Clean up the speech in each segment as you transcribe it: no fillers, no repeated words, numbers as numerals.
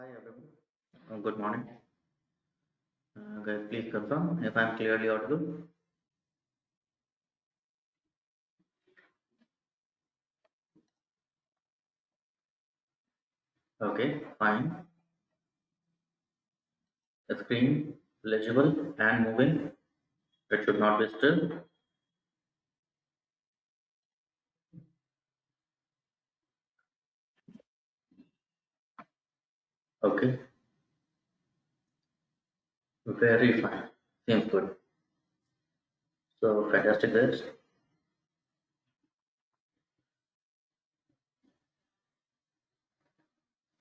Hi everyone. Good morning. Guys, please confirm if I'm clearly audible. Okay, fine. The screen legible and moving. It should not be still. Okay, very fine. Seems good. So fantastic, guys.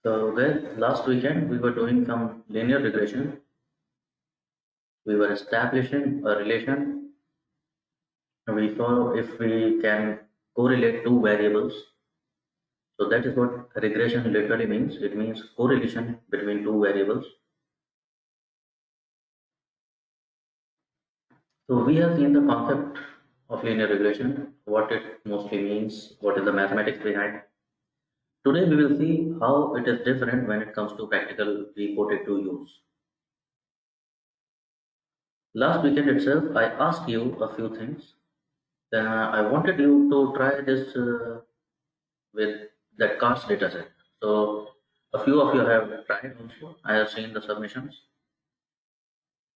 So guys, last weekend we were doing some linear regression. We were establishing a relation. We saw if we can correlate two variables. So that is what regression literally means. It means correlation between two variables. So we have seen the concept of linear regression, what it mostly means, what is the mathematics behind. Today we will see how it is different when it comes to practical we put it to use. Last weekend itself, I asked you a few things. I wanted you to try this with that cars dataset. So a few of you have tried also. I have seen the submissions.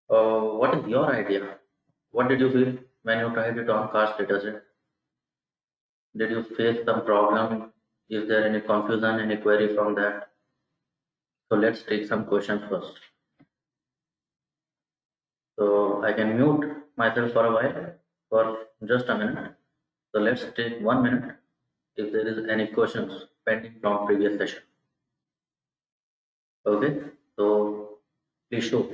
What is your idea? What did you feel when you tried it on cars dataset? Did you face some problem? Is there any confusion, any query from that? So let's take some questions first. So I can mute myself for a while, for just a minute. So let's take 1 minute if there is any questions pending from previous session. Okay, so please show.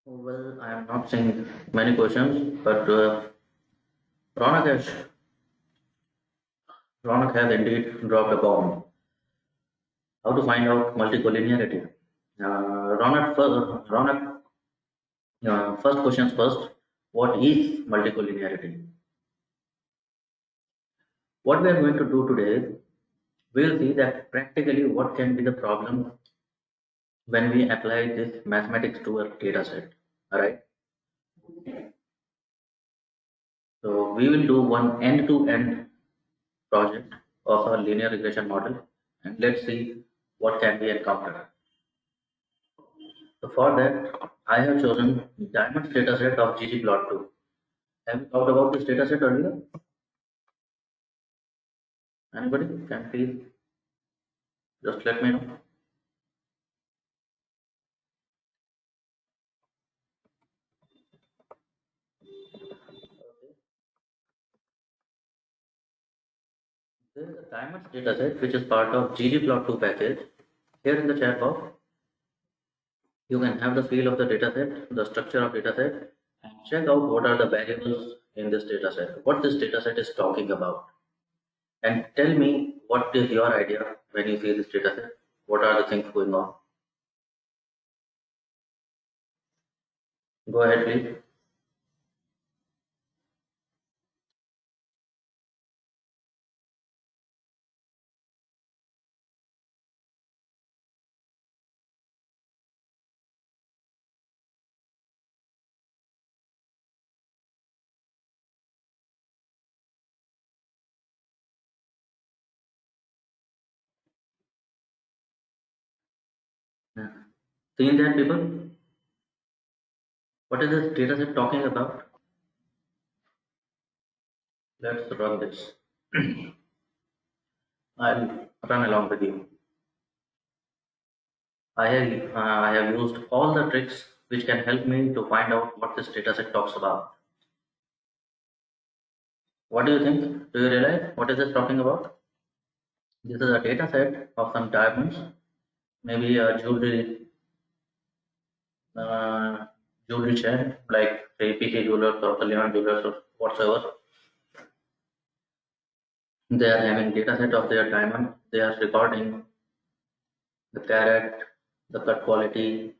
Well, I am not seeing many questions, but Ronak has, Ronak has indeed dropped a bomb. How to find out multicollinearity? Ronak, first questions first. What is multicollinearity? What we are going to do today, we'll see that practically what can be the problem when we apply this mathematics to a data set. Alright. So we will do one end-to-end project of our linear regression model and let's see what can be encountered. So for that, I have chosen Diamond's dataset of ggplot2. Have you talked about this dataset earlier? Anybody can please just let me know. There is a Diamond's dataset which is part of ggplot2 package. Here in the chat box, you can have the feel of the dataset, the structure of dataset, and check out what are the variables in this dataset, what this dataset is talking about. And tell me what is your idea when you see this dataset, what are the things going on. Go ahead, please. Yeah. Seen that, people? What is this dataset talking about? Let's run this. I'll run along with you. I have used all the tricks which can help me to find out what this dataset talks about. What do you think? Do you realize what is this talking about? This is a dataset of some diamonds, maybe a jewelry, uh, jewelry chain like say PK Jewelers or Kalyan Jewelers or whatsoever. They are having data set of their diamond. They are recording the carat, the cut quality,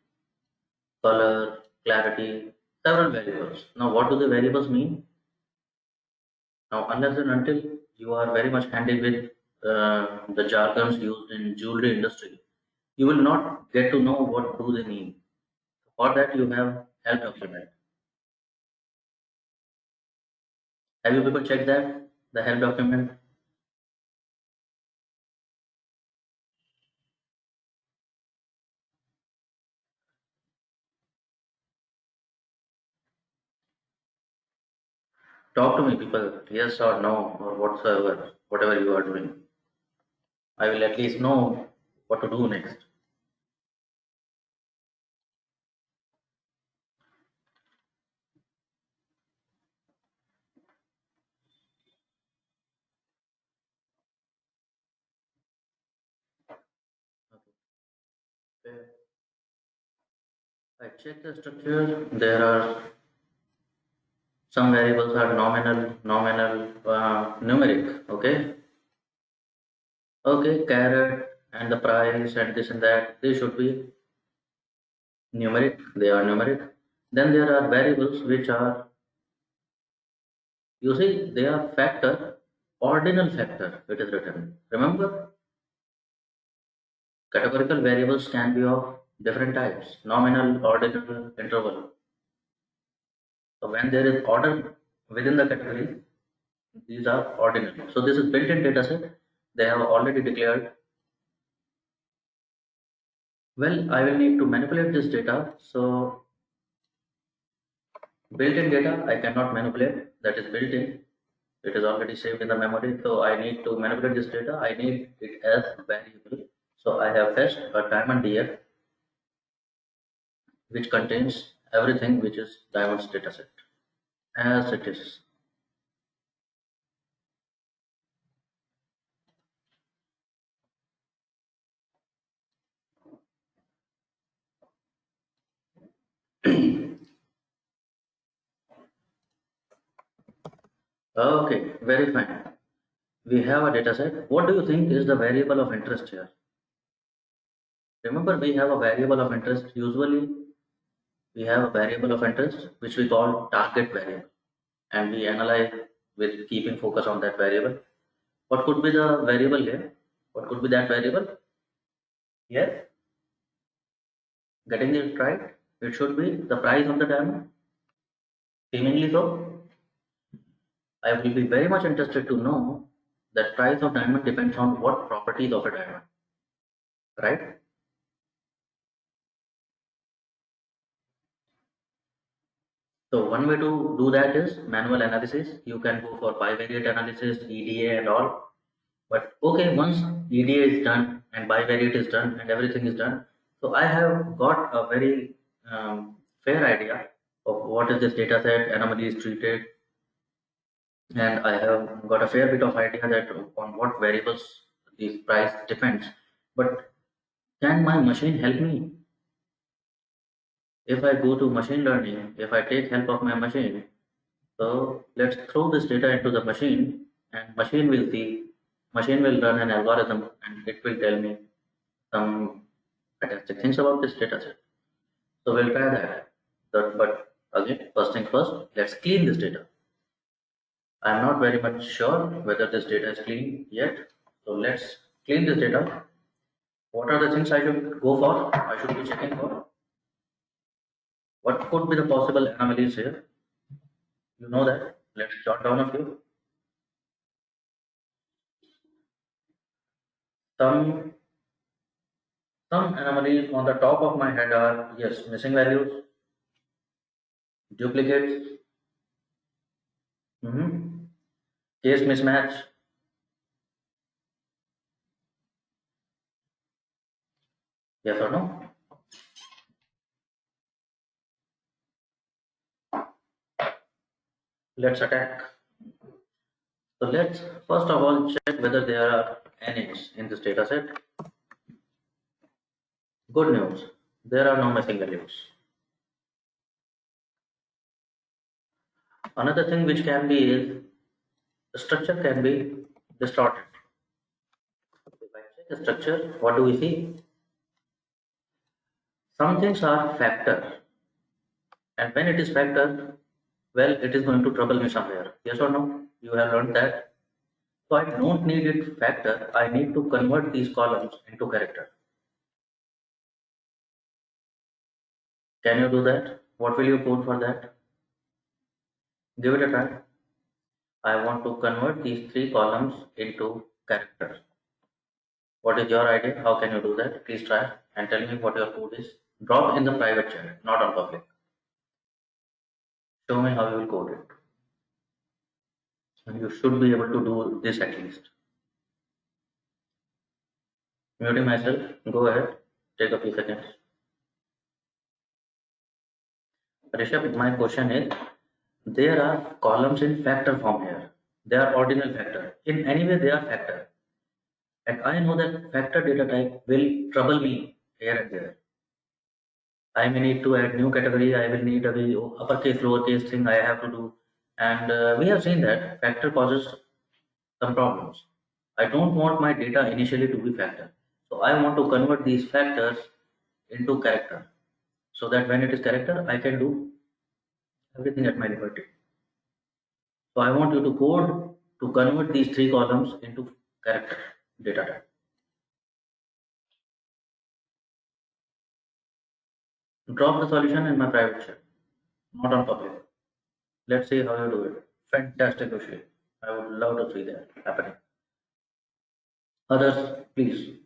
color, clarity, several variables. Now, what do the variables mean? Now, unless and until you are very much handy with the jargons used in jewelry industry, you will not get to know what do they mean. For that, you have help document. Have you people checked that the help document? Talk to me, people. Yes or no or whatsoever, whatever you are doing. I will at least know what to do next. Okay. I check the structure. There are some variables are nominal, numeric. Okay, carat and the price and this and that. They should be numeric. They are numeric. Then there are variables which are, you see, they are factor, ordinal factor. It is written. Remember, categorical variables can be of different types: nominal, ordinal, interval. So when there is order within the category, these are ordinal. So this is built-in data set. They have already declared. Well, I will need to manipulate this data. So built-in data I cannot manipulate. That is built-in. It is already saved in the memory. So I need to manipulate this data. I need it as variable. So I have fetched a diamond DF which contains everything which is diamond's dataset as it is. Okay, very fine. We have a dataset. What do you think is the variable of interest here? Remember, we have a variable of interest. Usually, we have a variable of interest which we call target variable, and we analyze with keeping focus on that variable. What could be the variable here? What could be that variable? Yes, getting it right. It should be the price of the diamond. Seemingly so. I will be very much interested to know that price of diamond depends on what properties of a diamond, right? So one way to do that is manual analysis. You can go for bivariate analysis, EDA and all. But okay, once EDA is done and bivariate is done and everything is done, so I have got a very fair idea of what is this data set, anomaly is treated, and I have got a fair bit of idea that on what variables the price depends. But can my machine help me? If I go to machine learning, if I take help of my machine, so let's throw this data into the machine and machine will run an algorithm and it will tell me some fantastic things about this data set. So we'll try that. But again, first thing first, let's clean this data. I'm not very much sure whether this data is clean yet. So let's clean this data. What are the things I should go for? I should be checking for. What could be the possible anomalies here? You know that. Let's jot down a few. Some some anomalies on the top of my head are yes, missing values, duplicates, case mismatch. Yes or no? Let's attack. So let's first of all check whether there are NAs in this data set. Good news, there are no missing values. Another thing which can be is the structure can be distorted. If I check the structure, what do we see? Some things are factor, and when it is factor, well, it is going to trouble me somewhere. Yes or no? You have learned that. So I don't need it factor. I need to convert these columns into character. Can you do that? What will you code for that? Give it a try. I want to convert these three columns into character. What is your idea? How can you do that? Please try and tell me what your code is. Drop in the private chat, not on public. Show me how you will code it. And you should be able to do this at least. Muting myself. Go ahead. Take a few seconds. Rishabh, my question is, there are columns in factor form here. They are ordinal factor. In any way, they are factor. And I know that factor data type will trouble me here and there. I may need to add new category. I will need a uppercase, lowercase thing I have to do. And we have seen that factor causes some problems. I don't want my data initially to be factor. So I want to convert these factors into character so that when it is character, I can do everything at my liberty. So I want you to code to convert these three columns into character data type. Drop the solution in my private chat, not on public. Let's see how you do it. Fantastic, Rishi. I would love to see that happening. Others, please.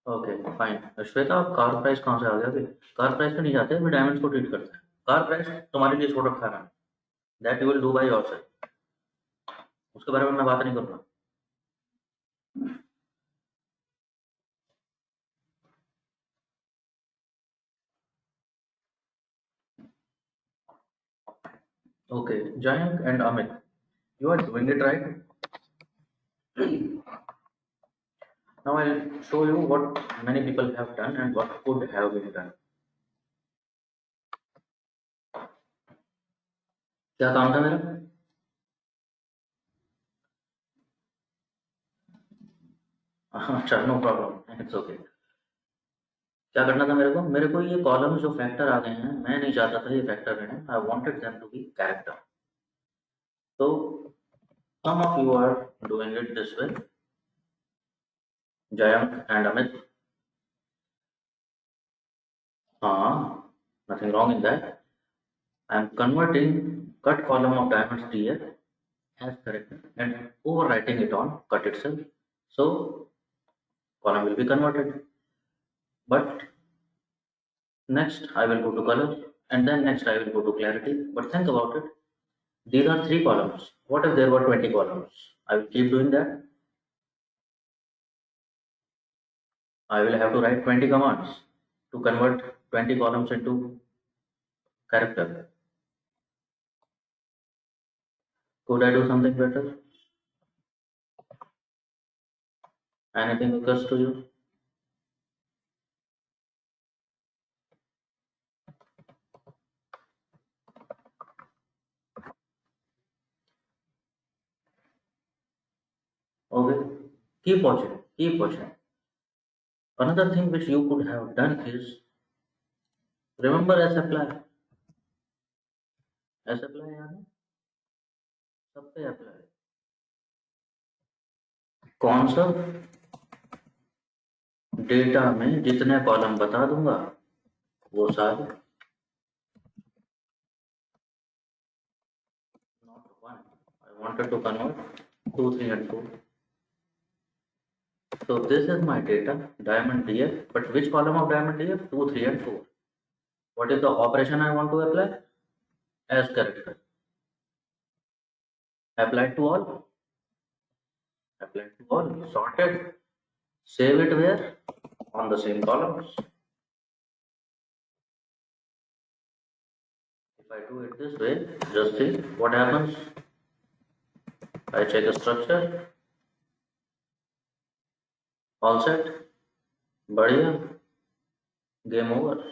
Okay fine. Shweta, आप car price कहाँ से आ गया? अभी car price पे नहीं जाते, अभी diamonds को ट्रीट करते हैं। कार प्राइस तुम्हारे लिए छोड़ रखा है मैंने, that you will do by yourself. उसके बारे में मैं बात नहीं करूँगा। Okay Jayank and Amit, you are doing it right. Now I'll show you what many people have done and what could have been done. क्या काम था मेरा? अच्छा, नो प्रॉब्लम, इट्स ओके। क्या करना था मेरे को ये कॉलम जो फैक्टर आ गए हैं, मैं नहीं चाहता था ये फैक्टर रहने। I wanted them to be character. तो some of you are doing it this way, Jayank and Amit. Nothing wrong in that. I am converting cut column of diamonds here as character and overwriting it on cut itself. So column will be converted. But next I will go to color, and then next I will go to clarity. But think about it. These are three columns. What if there were 20 columns? I will keep doing that. I will have to write 20 commands to convert 20 columns into character. Could I do something better? Anything occurs to you? Okay. Keep watching. Keep watching. Another thing which you could have done is remember S apply. S apply याद है? सब पे apply. कौन सा? Data में जितने column बता दूंगा वो सारे, not one. I wanted to convert 2, 3 and 4. So this is my data, diamond DF, but which column of diamond DF? 2, 3 and 4. What is the operation I want to apply? As character. Applied to all. Applied to all. Sorted. Save it where? On the same columns. If I do it this way, just see what happens. I check the structure. All set. बढ़िया. Game over.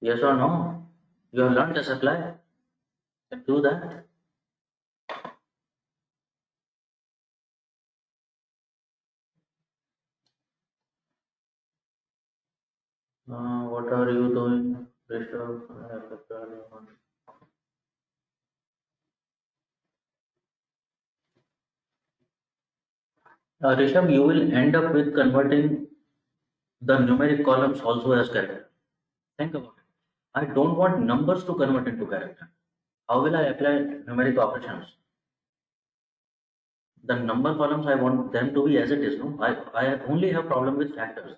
Yes or no? You have learned to supply. Do that. What are you doing? Rishabh? Rishabh, you will end up with converting the numeric columns also as character. Think about it. I don't want numbers to convert into character. How will I apply numeric operations? The number columns, I want them to be as it is. No, I only have problem with factors.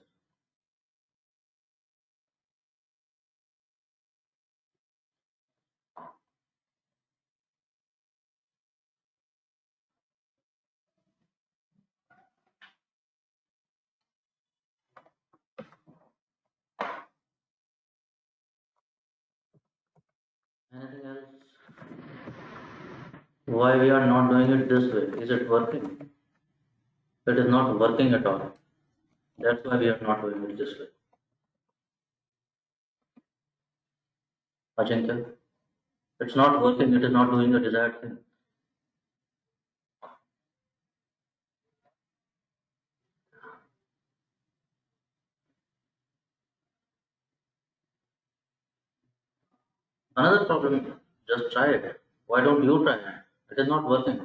Anything else? Why we are not doing it this way? Is it working? It is not working at all. That's why we are not doing it this way. Ajinkya, it's not working. It is not doing the desired thing. Another problem. Just try it. Why don't you try it? It is not working.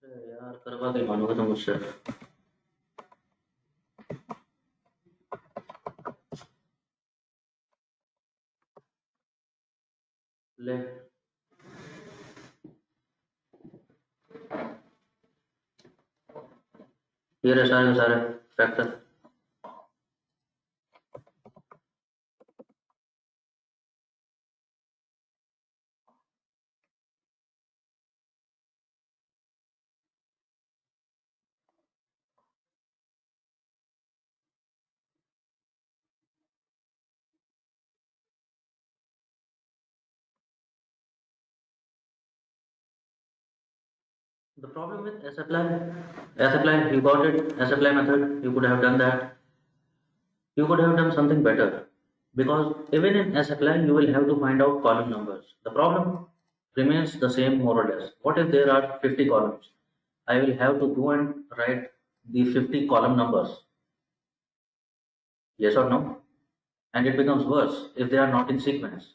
अरे यार करवा के मानोगे तो मुझसे. ले ये रहे सारे के सारे factor. The problem with S apply, you got it. S apply method, you could have done that. You could have done something better, because even in S apply, you will have to find out column numbers. The problem remains the same more or less. What if there are 50 columns? I will have to go and write the 50 column numbers. Yes or no? And it becomes worse if they are not in sequence.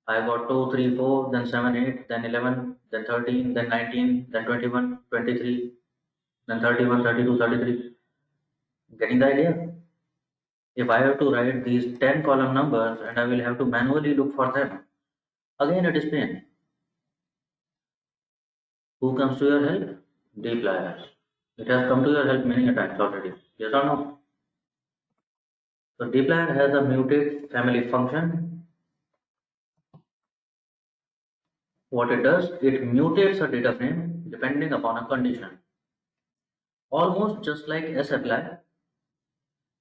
I got 2, 3, 4, then 7, 8, then 11, then 13, then 19, then 21, 23, then 31, 32, 33. Getting the idea? If I have to write these 10 column numbers and I will have to manually look for them, again it is pain. Who comes to your help? dplyr. It has come to your help many a times already. Yes or no? So dplyr has a mutate family function. What it does, it mutates a data frame depending upon a condition. Almost just like sapply.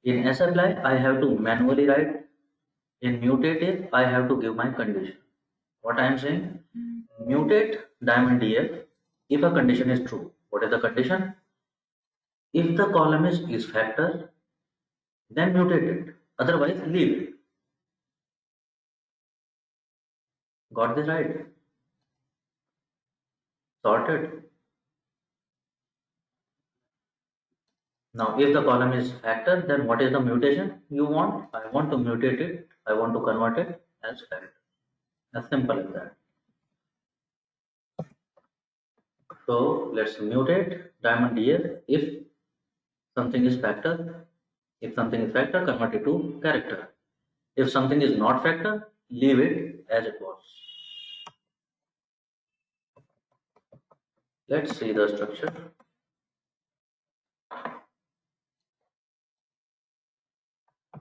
In sapply, I have to manually write. In mutative, I have to give my condition. What I am saying? Mutate diamond DF if a condition is true. What is the condition? If the column is factor, then mutate it. Otherwise, leave it. Got this right? Sorted. Now if the column is factor, then what is the mutation you want? I want to mutate it, I want to convert it as factor, as simple as that. So let's mutate diamond df. If something is factor, if something is factor, convert it to character. If something is not factor, leave it as it was. Let's see the structure.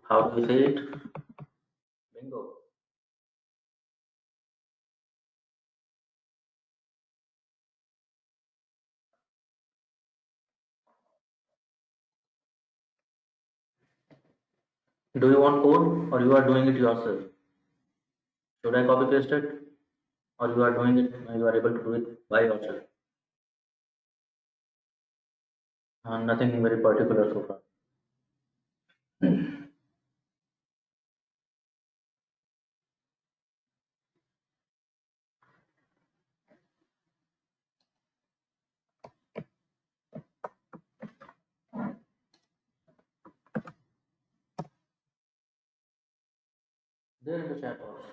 How do we say it? Bingo. Do you want code or you are doing it yourself? Should I copy paste it or you are doing it, you are able to do it by yourself? Nothing very particular so far. There in the chat box.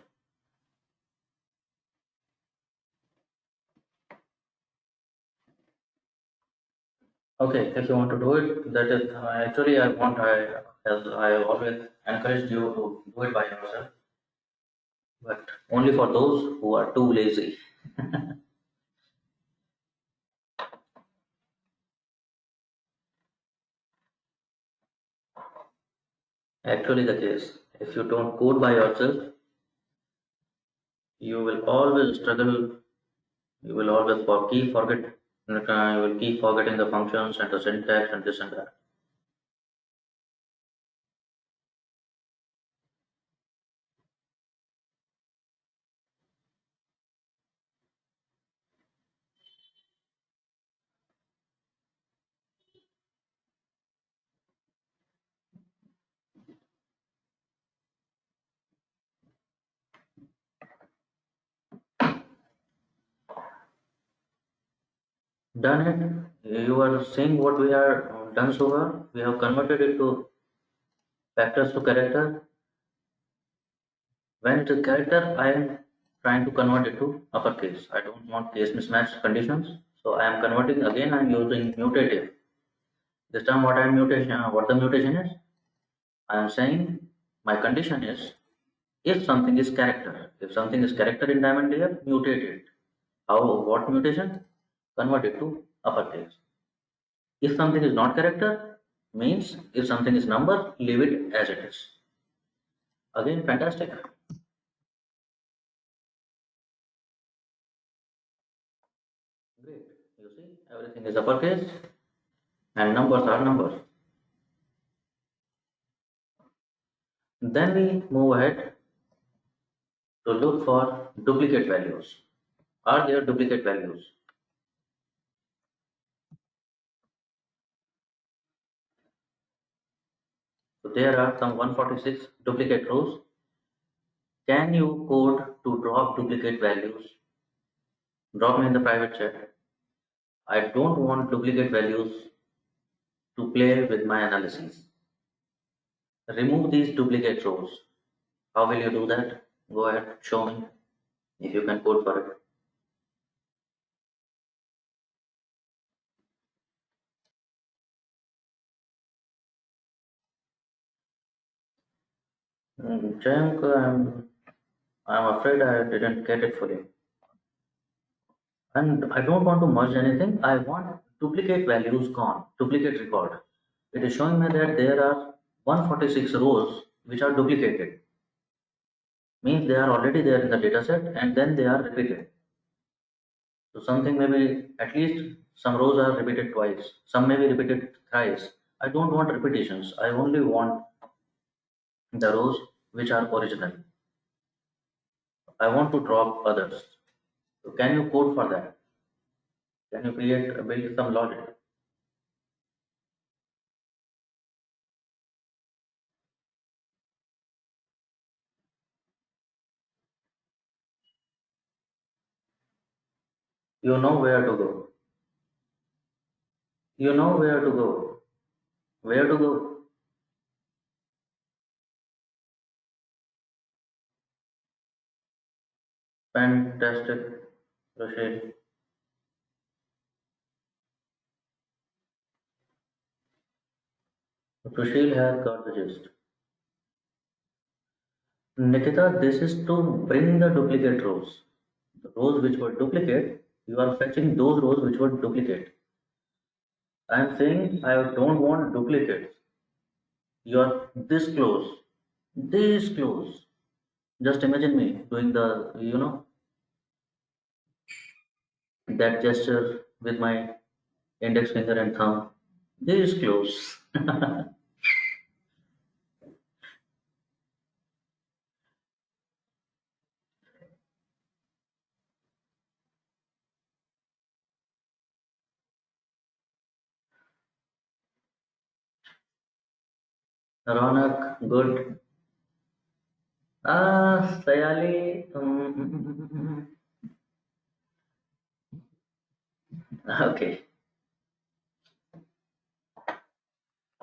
Okay, if you want to do it, that is actually as I always encouraged you to do it by yourself, but only for those who are too lazy. Actually, the case. If you don't code by yourself, you will always struggle. You will always keep forget. You will keep forgetting the functions and the syntax and this and that. Done it. You are seeing what we are done so far. We have converted it to factors to character. When it is character, I am trying to convert it to uppercase. I don't want case mismatch conditions. So I am converting again. I am using mutative. This time what the mutation is? I am saying my condition is if something is character. If something is character in diamond layer, mutate it. How? What mutation? Convert it to uppercase. If something is not character, means if something is number, leave it as it is. Again, fantastic. Great. You see, everything is uppercase and numbers are numbers. Then we move ahead to look for duplicate values. Are there duplicate values? So there are some 146 duplicate rows. Can you code to drop duplicate values? Drop me in the private chat. I don't want duplicate values to play with my analysis. Remove these duplicate rows. How will you do that? Go ahead, show me if you can code for it. Jayank, I'm afraid I didn't get it fully. And I don't want to merge anything. I want duplicate values gone, duplicate record. It is showing me that there are 146 rows which are duplicated. Means they are already there in the dataset and then they are repeated. So something maybe at least some rows are repeated twice, some may be repeated thrice. I don't want repetitions. I only want the rows which are original. I want to drop others. So can you code for that? Can you build some logic? You know where to go. You know where to go. Where to go? Fantastic, Rashid. Sushil has got the gist. Nikita, this is to bring the duplicate rows. The rows which were duplicate, you are fetching those rows which were duplicate. I am saying I don't want duplicates. You are this close. Just imagine me doing that gesture with my index finger and thumb. This close. Ronak, good. Sayali. Okay.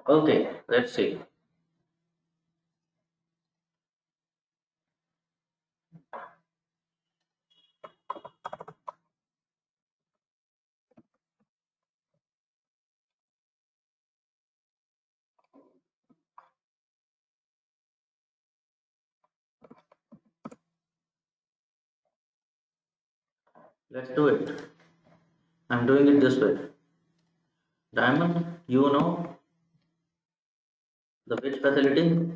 Okay, let's see. Let's do it. I'm doing it this way. Diamond, the which facility,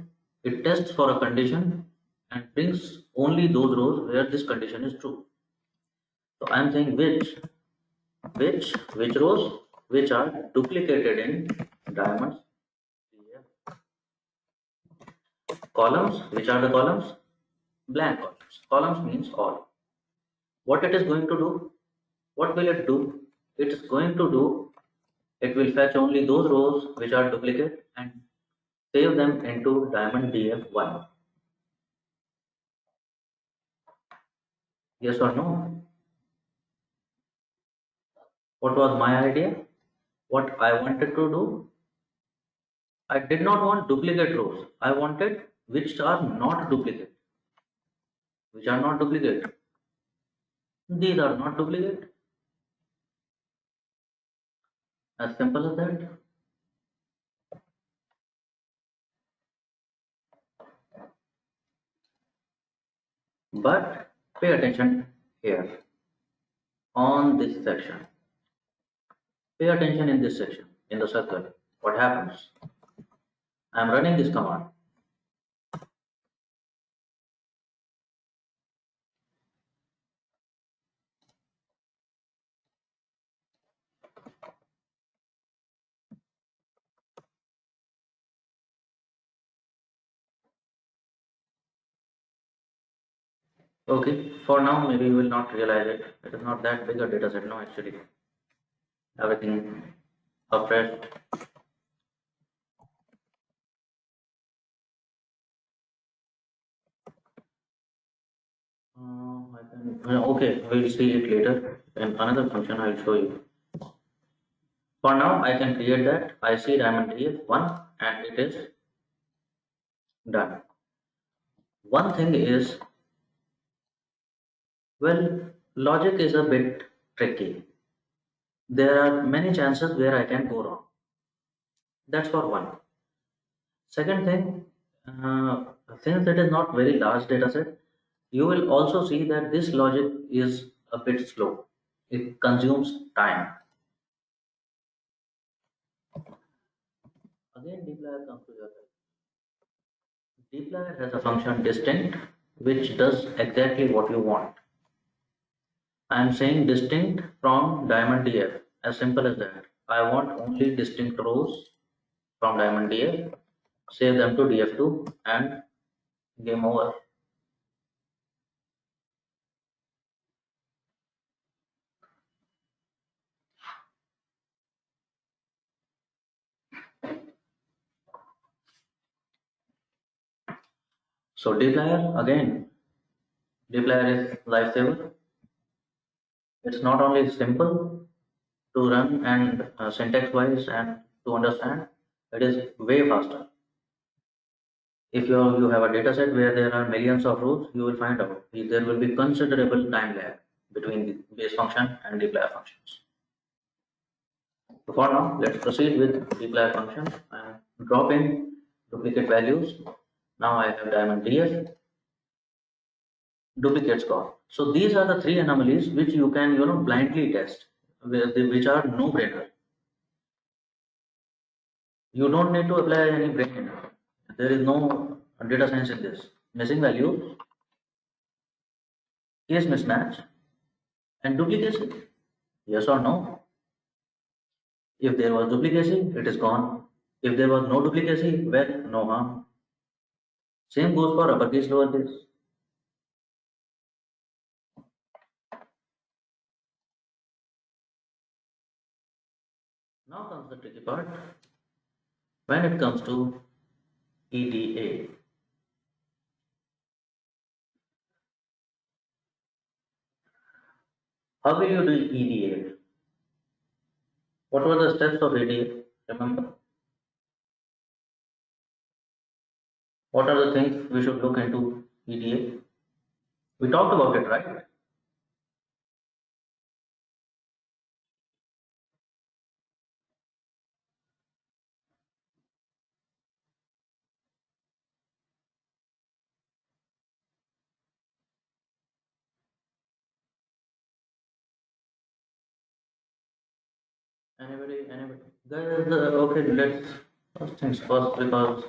it tests for a condition and brings only those rows where this condition is true. So I'm saying which rows which are duplicated in diamonds. Columns, which are the columns? Blank columns. Columns means all. What it is going to do? What will it do? It is going to do, it will fetch only those rows which are duplicate and save them into diamond df1. Yes or no? What was my idea? What I wanted to do? I did not want duplicate rows. I wanted which are not duplicate. Which are not duplicate. These are not duplicate. As simple as that. But pay attention here on this section. Pay attention in this section, in the circle. What happens? I am running this command. Okay, for now maybe you will not realize it. It is not that big a data set, no actually. Everything afresh. Okay, we'll see it later. In another function I'll show you. For now I can create that. I see diamond df1 and it is done. One thing is, well, logic is a bit tricky. There are many chances where I can go wrong. That's for one. Second thing, since it is not very large data set, you will also see that this logic is a bit slow. It consumes time. Again, dplyr comes to your help. Dplyr has a function distinct which does exactly what you want. I am saying distinct from diamond df, as simple as that. I want only distinct rows from diamond df, save them to df2 and game over. So dplyr again, dplyr is lifesaver. It's not only simple to run and syntax wise and to understand, It is way faster. If you have a data set where there are millions of rows, you will find out there will be considerable time lag between the base function and dplyr functions. So for now, let's proceed with dplyr function and drop in duplicate values. Now I have diamond DS, duplicates gone. So these are the three anomalies which you can blindly test, which are no brainer. You don't need to apply any brain. There is no data science in this. Missing values, case mismatch, and duplication. Yes or no? If there was duplicacy, it is gone. If there was no duplicacy, well, no harm. Same goes for uppercase, lowercase. Now comes the tricky part. When it comes to EDA, how will you do EDA? What were the steps of EDA? Remember? What are the things we should look into EDA? We talked about it, right? Anybody, anybody? Guys, okay, let's first things first, because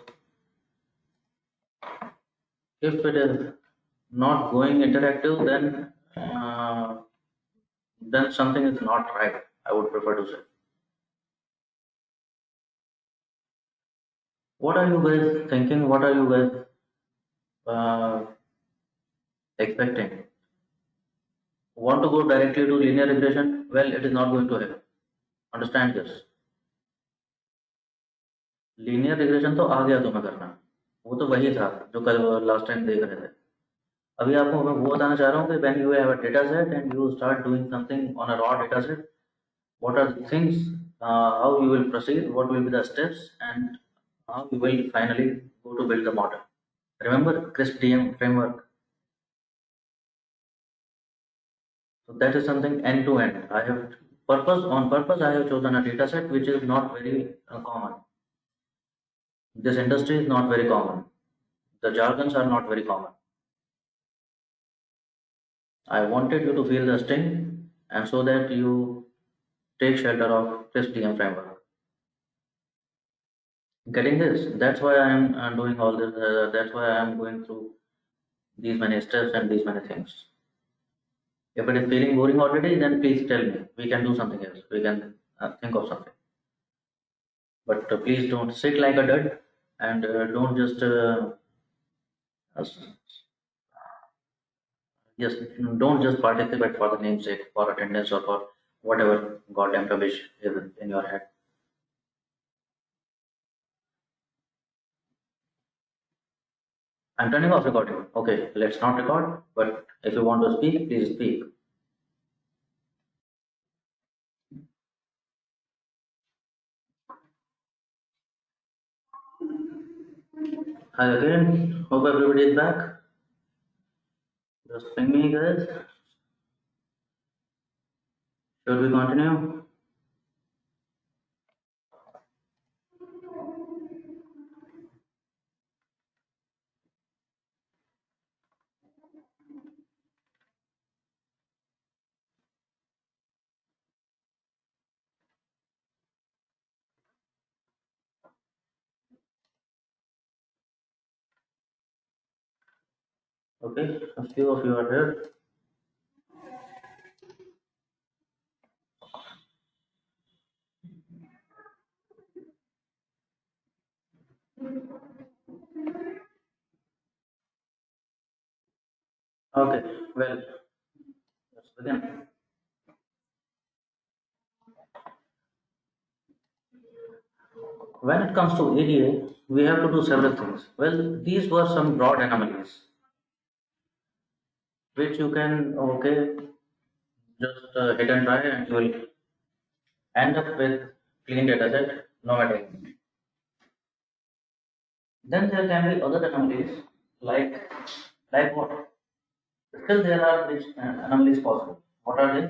if it is not going interactive, then something is not right. I would prefer to say. What are you guys thinking? What are you guys expecting? Want to go directly to linear regression? Well, it is not going to help. Understand this. Linear regression तो आ गया तुम्हें करना, वो तो वही था जो कल लास्ट टाइम देख रहे थे. अभी आपको मैं वो बताना चाह रहा हूँ कि when you have a data set and you start doing something on a raw data set, what are the things, how you will proceed, what will be the steps, and how you will finally go to build the model. Remember CRISP DM framework? So that is something end to end. I have on purpose I have chosen a data set which is not very common. This industry is not very common. The jargons are not very common. I wanted you to feel the sting, and so that you take shelter of this DM framework. Getting this? That's why I am doing all this. That's why I am going through these many steps and these many things. If it is feeling boring already, then please tell me. We can do something else. We can think of something. But please don't sit like a dud, and don't just yes, don't just participate for the namesake, for attendance, or for whatever goddamn rubbish is in your head. I'm turning off recording. Okay, let's not record, but if you want to speak, please speak. Hi again. Hope everybody is back. Just ping me, guys. Should we continue? Okay, a few of you are here. Okay, well, let's begin. When it comes to ADA, we have to do several things. Well, these were some broad anomalies, which you can, okay, just hit and try, and you will end up with clean data set, no matter. Then there can be other anomalies like what? Still there are which anomalies possible. What are they?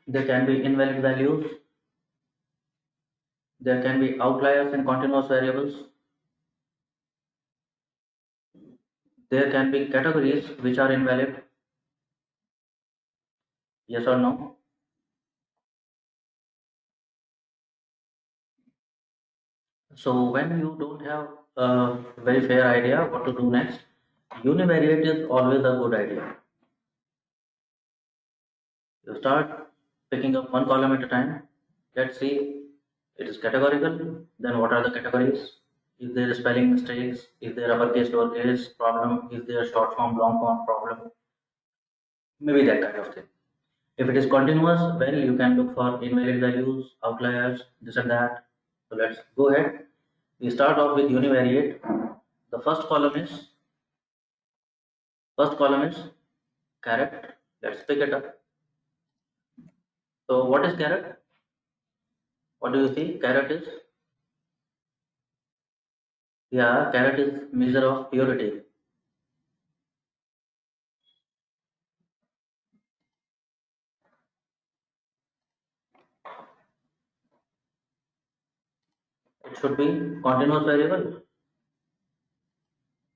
There can be invalid values. There can be outliers in continuous variables. There can be categories which are invalid. Yes or no? So when you don't have a very fair idea what to do next, univariate is always a good idea. You start picking up one column at a time. Let's see, it is categorical. Then what are the categories? Is there spelling mistakes? Is there uppercase, lowercase problem? Is there short form, long form problem? Maybe that kind of thing. If it is continuous, well, you can look for invalid values, outliers, this and that. So let's go ahead. We start off with univariate. The first column is caret. Let's pick it up. So what is caret? What do you see? Caret is, yeah, caret is measure of purity. It should be continuous variable.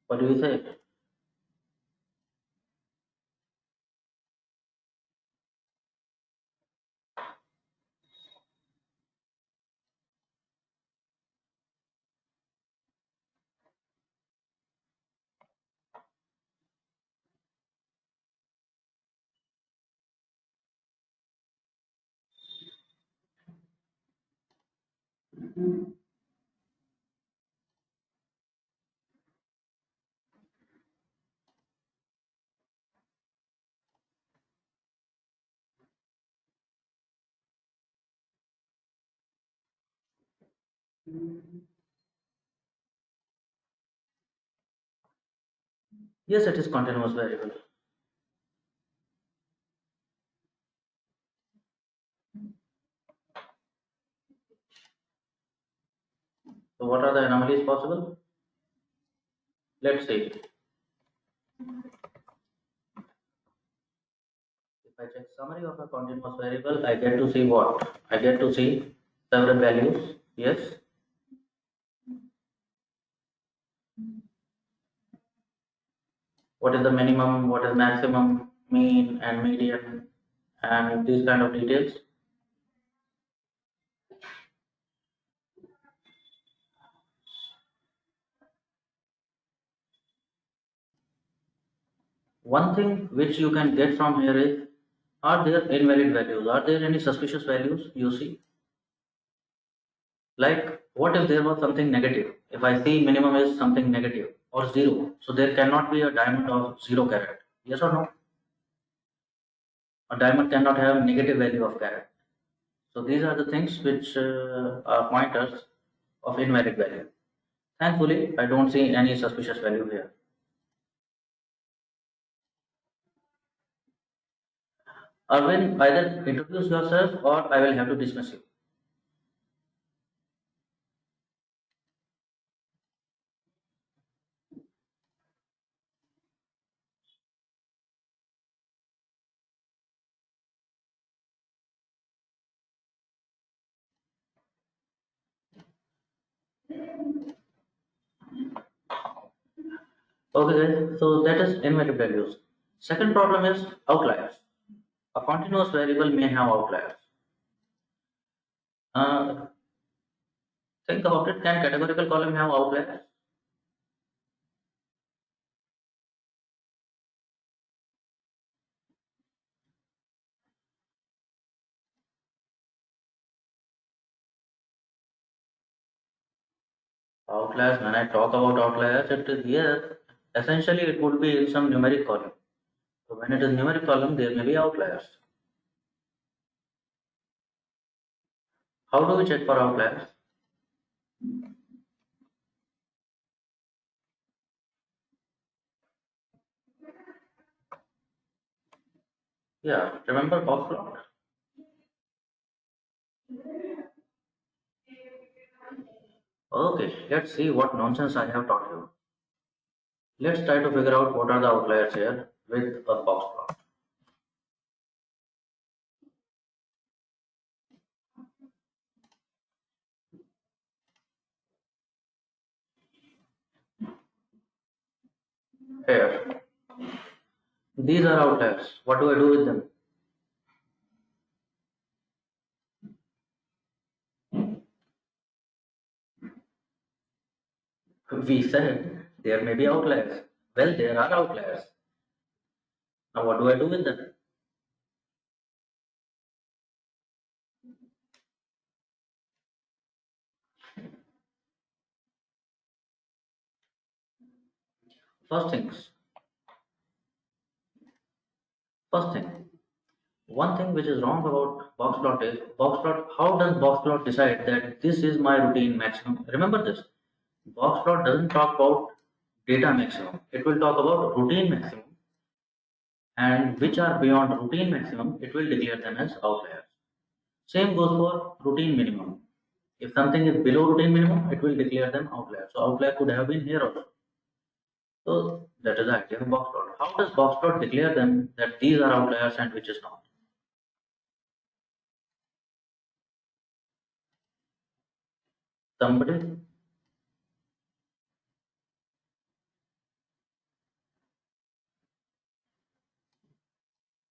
What do you say? Yes, it is continuous variable. So what are the anomalies possible? Let's see. If I check summary of a continuous variable, I get to see what? I get to see several values. Yes. What is the minimum? What is maximum? Mean and median, and these kind of details. One thing which you can get from here is, are there invalid values? Are there any suspicious values you see? Like, what if there was something negative? If I see minimum is something negative or zero, so there cannot be a diamond of 0 carat. Yes or no? A diamond cannot have negative value of carat. So these are the things which are pointers of invalid value. Thankfully, I don't see any suspicious value here. Arvind, either introduce yourself or I will have to dismiss you. Okay, guys. So that is invalid values. Second problem is outliers. A continuous variable may have outliers. Uh, think about it. Can categorical column have outliers? Outliers. When I talk about outliers, it is here. Essentially, it would be in some numeric column. So when it is numeric column, there may be outliers. How do we check for outliers? Yeah, remember Gauss plot? Okay, let's see what nonsense I have taught you. Let's try to figure out what are the outliers here with a box plot. Here, these are outliers. What do I do with them? We said there may be outliers. Well, there are outliers. Now, what do I do with them? First things, first thing, one thing which is wrong about box plot is box plot. How does box plot decide that this is my routine maximum? Remember this. Box plot doesn't talk about data maximum. It will talk about routine maximum, and which are beyond routine maximum, it will declare them as outliers. Same goes for routine minimum. If something is below routine minimum, it will declare them outliers. So outlier could have been here also. So that is the idea of box plot. How does box plot declare them that these are outliers and which is not? Somebody,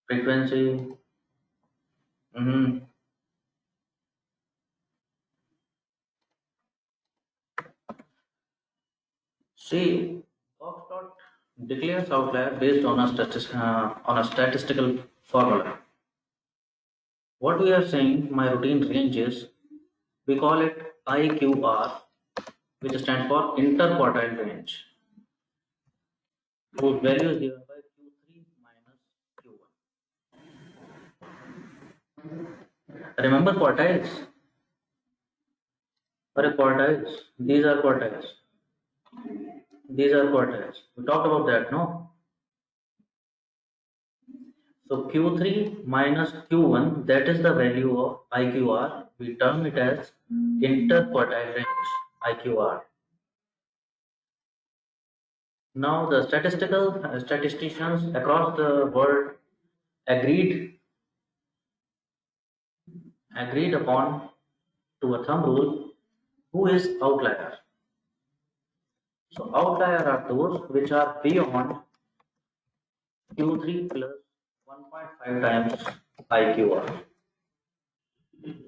frequency. Mhm. See, box plot declares outlier based on a statistical formula. What we are saying, my routine range is, we call it IQR, which stands for interquartile range, whose value is given by Q3 minus Q1. Remember quartiles? Or quartiles? These are quartiles. These are quartiles. We talked about that, no? So Q3 minus Q1, that is the value of IQR. We term it as interquartile range, IQR. Now the statisticians across the world agreed agreed upon to a thumb rule who is outlier. So outlier are those which are beyond Q3 plus 1.5 times IQR.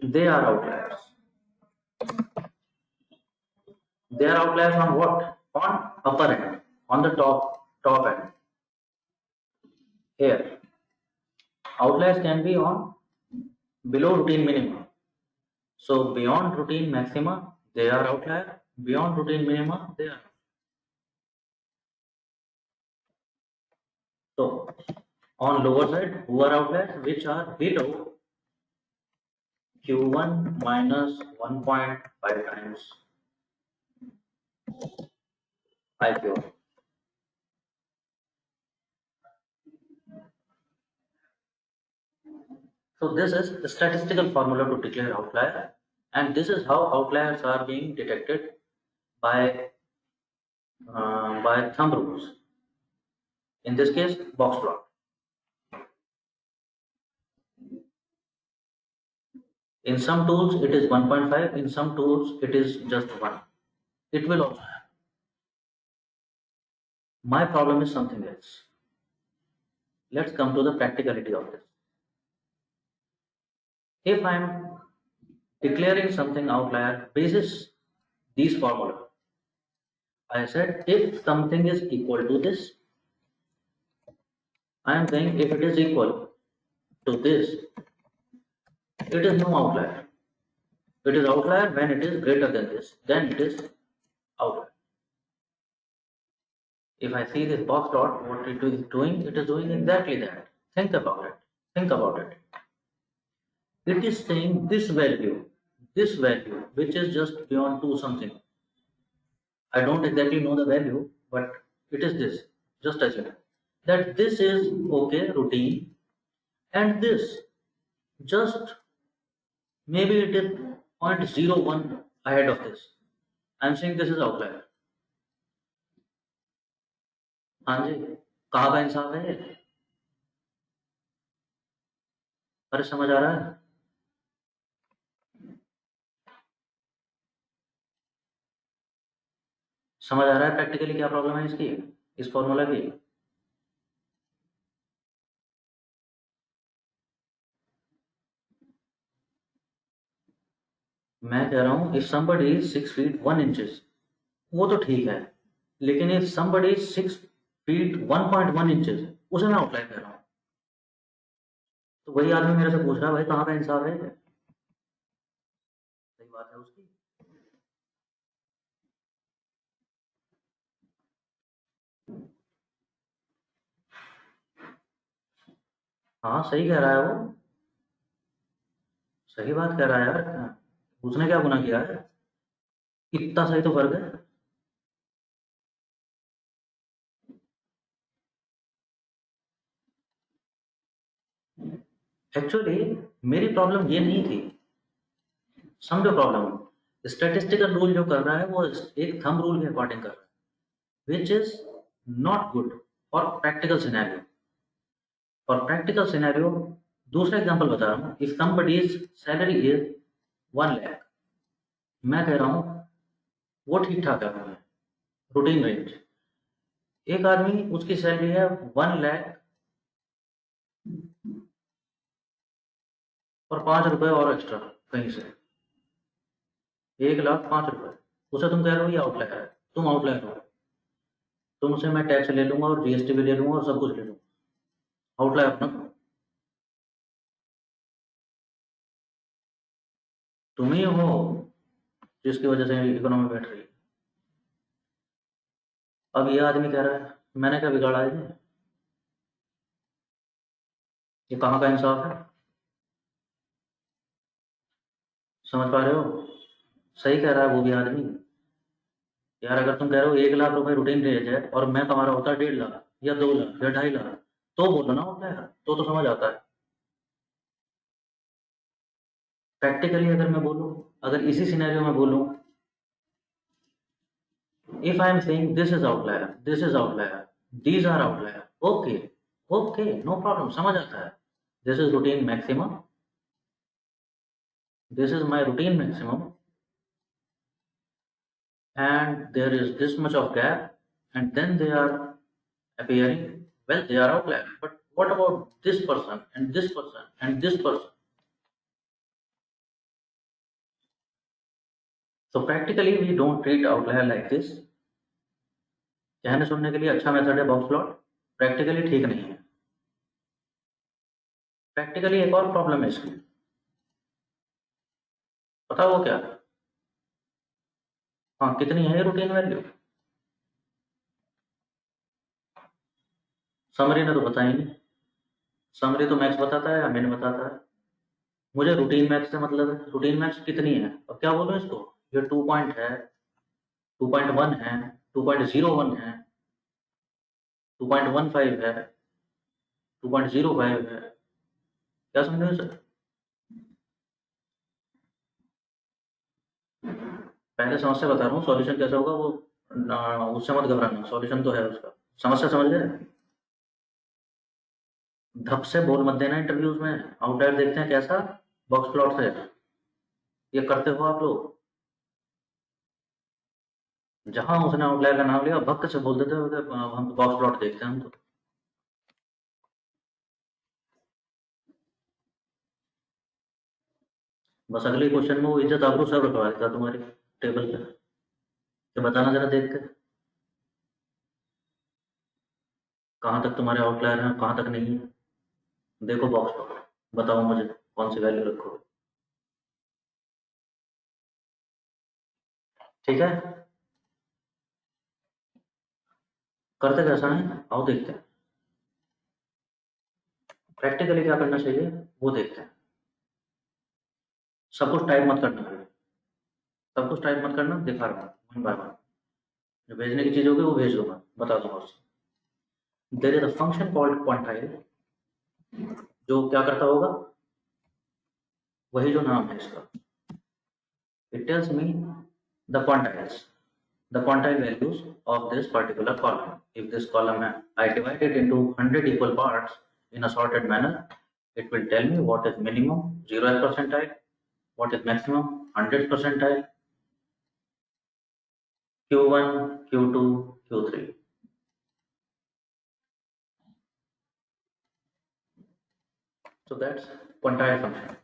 They are outliers. They are outliers on what? On upper end, on the top end. Here, outliers can be on below routine minimum. So beyond routine maxima, they are outlier. Beyond routine minima, they are. So on lower side, who are outliers? Which are below Q1 minus 1.5 times IQR. So this is the statistical formula to declare outlier, and this is how outliers are being detected by thumb rules. In this case, box plot. In some tools it is 1.5. In some tools it is just 1. It will also. My problem is something else. Let's come to the practicality of this. If I am declaring something outlier basis these formula, I said if something is equal to this, I am saying if it is equal to this, it is no outlier. It is outlier when it is greater than this, then it is outlier. If I see this box plot, what it is doing exactly that. Think about it. Think about it. It is saying this value, which is just beyond 2 something. I don't exactly know the value, but it is this, just assume that this is okay, routine, and this just maybe it is 0.01 ahead of this. I am saying this is outlier. हाँ जी, कहाँ का इंसाफ है ये? अरे समझ आ रहा है? समझ आ रहा है प्रैक्टिकली क्या प्रॉब्लम है इसकी, इस फॉर्मूला की? मैं कह रहा हूँ if somebody is 6 feet 1 inches, वो तो ठीक है, लेकिन if somebody is 6 feet 1.1 inches, उसे मैं आउटलाइन कह रहा हूँ। तो वही आदमी मेरे से पूछ रहा है भाई कहाँ का इंसाफ है ये? सही बात है उसकी। हाँ सही कह रहा है वो, सही बात कह रहा है यार, उसने क्या गुनाह किया है? इतना सही तो फर्क है। एक्चुअली मेरी प्रॉब्लम ये नहीं थी, समझो प्रॉब्लम। स्टैटिस्टिकल रूल जो कर रहा है वो एक थंब रूल के अकॉर्डिंग कर रहा है, which is not good for practical scenario. For practical scenario, दूसरा एग्जांपल बता रहा हूँ, if somebody's salary is 1 lakh, मैं कह रहा हूँ वो ठीक ठाक है, रूटीन रेंज। एक आदमी उसकी सैलरी है 1 लाख और 5 रुपए और एक्स्ट्रा कहीं से, 1 लाख 5 रुपए, उसे तुम कह रहे हो ये आउटलायर है, तुम आउटलायर हो, तुमसे मैं टैक्स ले लूंगा और जीएसटी भी ले लूंगा और सब कुछ ले लूंगा, आउटलायर अपना। तुम ही हो जिसकी वजह से इकोनॉमी बैठ रही है। अब ये आदमी कह रहा है मैंने क्या बिगाड़ा है ये कहाँ का इंसाफ है? समझ पा रहे हो? सही कह रहा है वो भी आदमी। यार अगर तुम कह रहे हो 1 लाख रुपए रूटीन रेंज है और मैं कमा रहा होता 1.5 लाख या 2 लाख या 2.5 लाख, तो बोलो ना होता है, तो समझ आता है। प्रैक्टिकली अगर मैं बोलूँ, अगर इसी सिनेरियो में बोलूँ, if I am saying this is outlier, this is outlier, these are outlier, okay, okay, no problem, समझ आता है। This is routine maximum, this is my routine maximum, and there is this much of gap, and then they are appearing, well, they are outlier. But what about this person and this person and this person? So practically we don't treat outlier like this. कहने सुनने के लिए अच्छा method है box plot, practically ठीक नहीं है। Practically एक और प्रॉब्लम है इसकी, पता वो क्या? हाँ कितनी है ये रूटीन वैल्यू? समरी ने तो बताई नहीं, समरी तो मैक्स बताता है या मिन बताता है। मुझे रूटीन मैक्स से मतलब है, रूटीन मैक्स कितनी है और क्या बोलूँ इसको? ये 2 पॉइंट है, 2.1 है, 2.01 है, 2.15 है, 2.05 है, क्या समझ रहे हो सर? पहले समस्या बता रहा हूँ, सॉल्यूशन कैसा होगा वो उससे मत घबराना, सॉल्यूशन तो है उसका। समस्या समझ गए? धप से बोल मत देना इंटरव्यूज में, आउटलायर देखते हैं कैसा, बॉक्स प्लॉट से। ये करते हो आप लोग, जहां उसने आउटलायर का नाम लिया भक्त से बोल देते हो कि हम तो बॉक्स प्लॉट देखते हैं हम तो। बस अगले क्वेश्चन में वो इज्जत आपको सब रखवा देता तुम्हारी टेबल पे, तो बताना जरा देख के कहाँ तक तुम्हारे आउटलायर हैं कहाँ तक नहीं है। देखो बॉक्स प्लॉट, बताओ मुझे कौन सी वैल्यू रखोगे। ठीक है, करते कैसा है आओ देखते हैं, प्रैक्टिकली क्या करना चाहिए वो देखते हैं। सब कुछ टाइप मत करना है, सब कुछ टाइप मत करना, दिखा रहा हूँ वन बाय वन, जो भेजने की चीज होगी वो भेज दूंगा, बता दूंगा उससे। There is a function called quantile, जो क्या करता होगा, वही जो नाम है इसका, it tells me the quantiles. the quantile values of this particular column. If this column I divide it into 100 equal parts in a sorted manner, it will tell me what is minimum 0th percentile, what is maximum 100th percentile, Q1, Q2, Q3. So that's quantile function.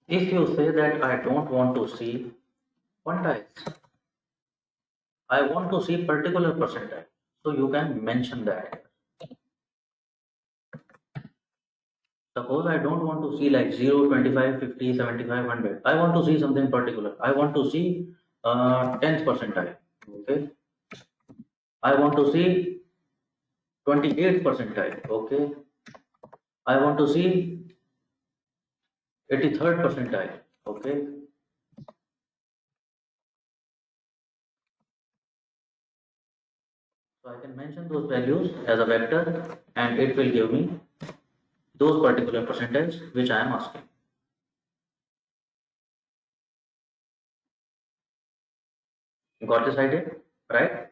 If you say that I don't want to see quantiles, I want to see particular percentile, so you can mention that. Suppose I don't want to see like 0, 25, 50, 75, 100. I want to see something particular. I want to see 10th percentile. Okay. I want to see 28th percentile. Okay. I want to see 83rd percentile. Okay. So I can mention those values as a vector and it will give me those particular percentiles which I am asking. You got this idea, right?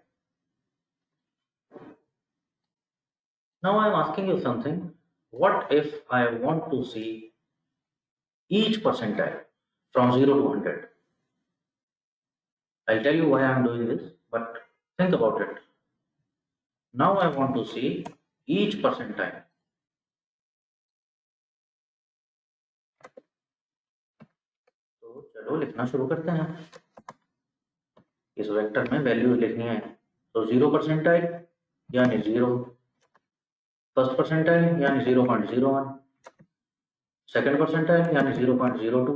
Now I am asking you something. What if I want to see each percentile from 0 to 100? I'll tell you why I'm doing this, but think about it. Now I want to see each percentile. तो चलो लिखना शुरू करते हैं. इस vector में values लिखनी है. तो 0 परसेंटाइल यानी 0, फर्स्ट परसेंटाइल यानी 0.01, सेकंड परसेंटाइल यानी 0.02.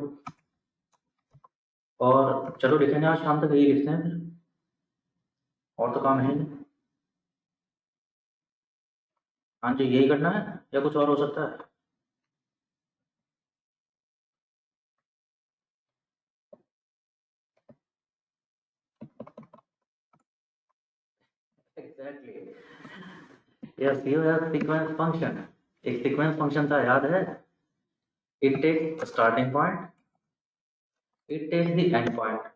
और चलो लिखेंगे आज शाम तक यही लिखते हैं फिर, और तो काम है नहीं. हाँ जी, यही करना है या कुछ और हो सकता है? Exactly. Yes, you have sequence function. एक sequence function था, याद है? It takes a starting point, it takes the end point.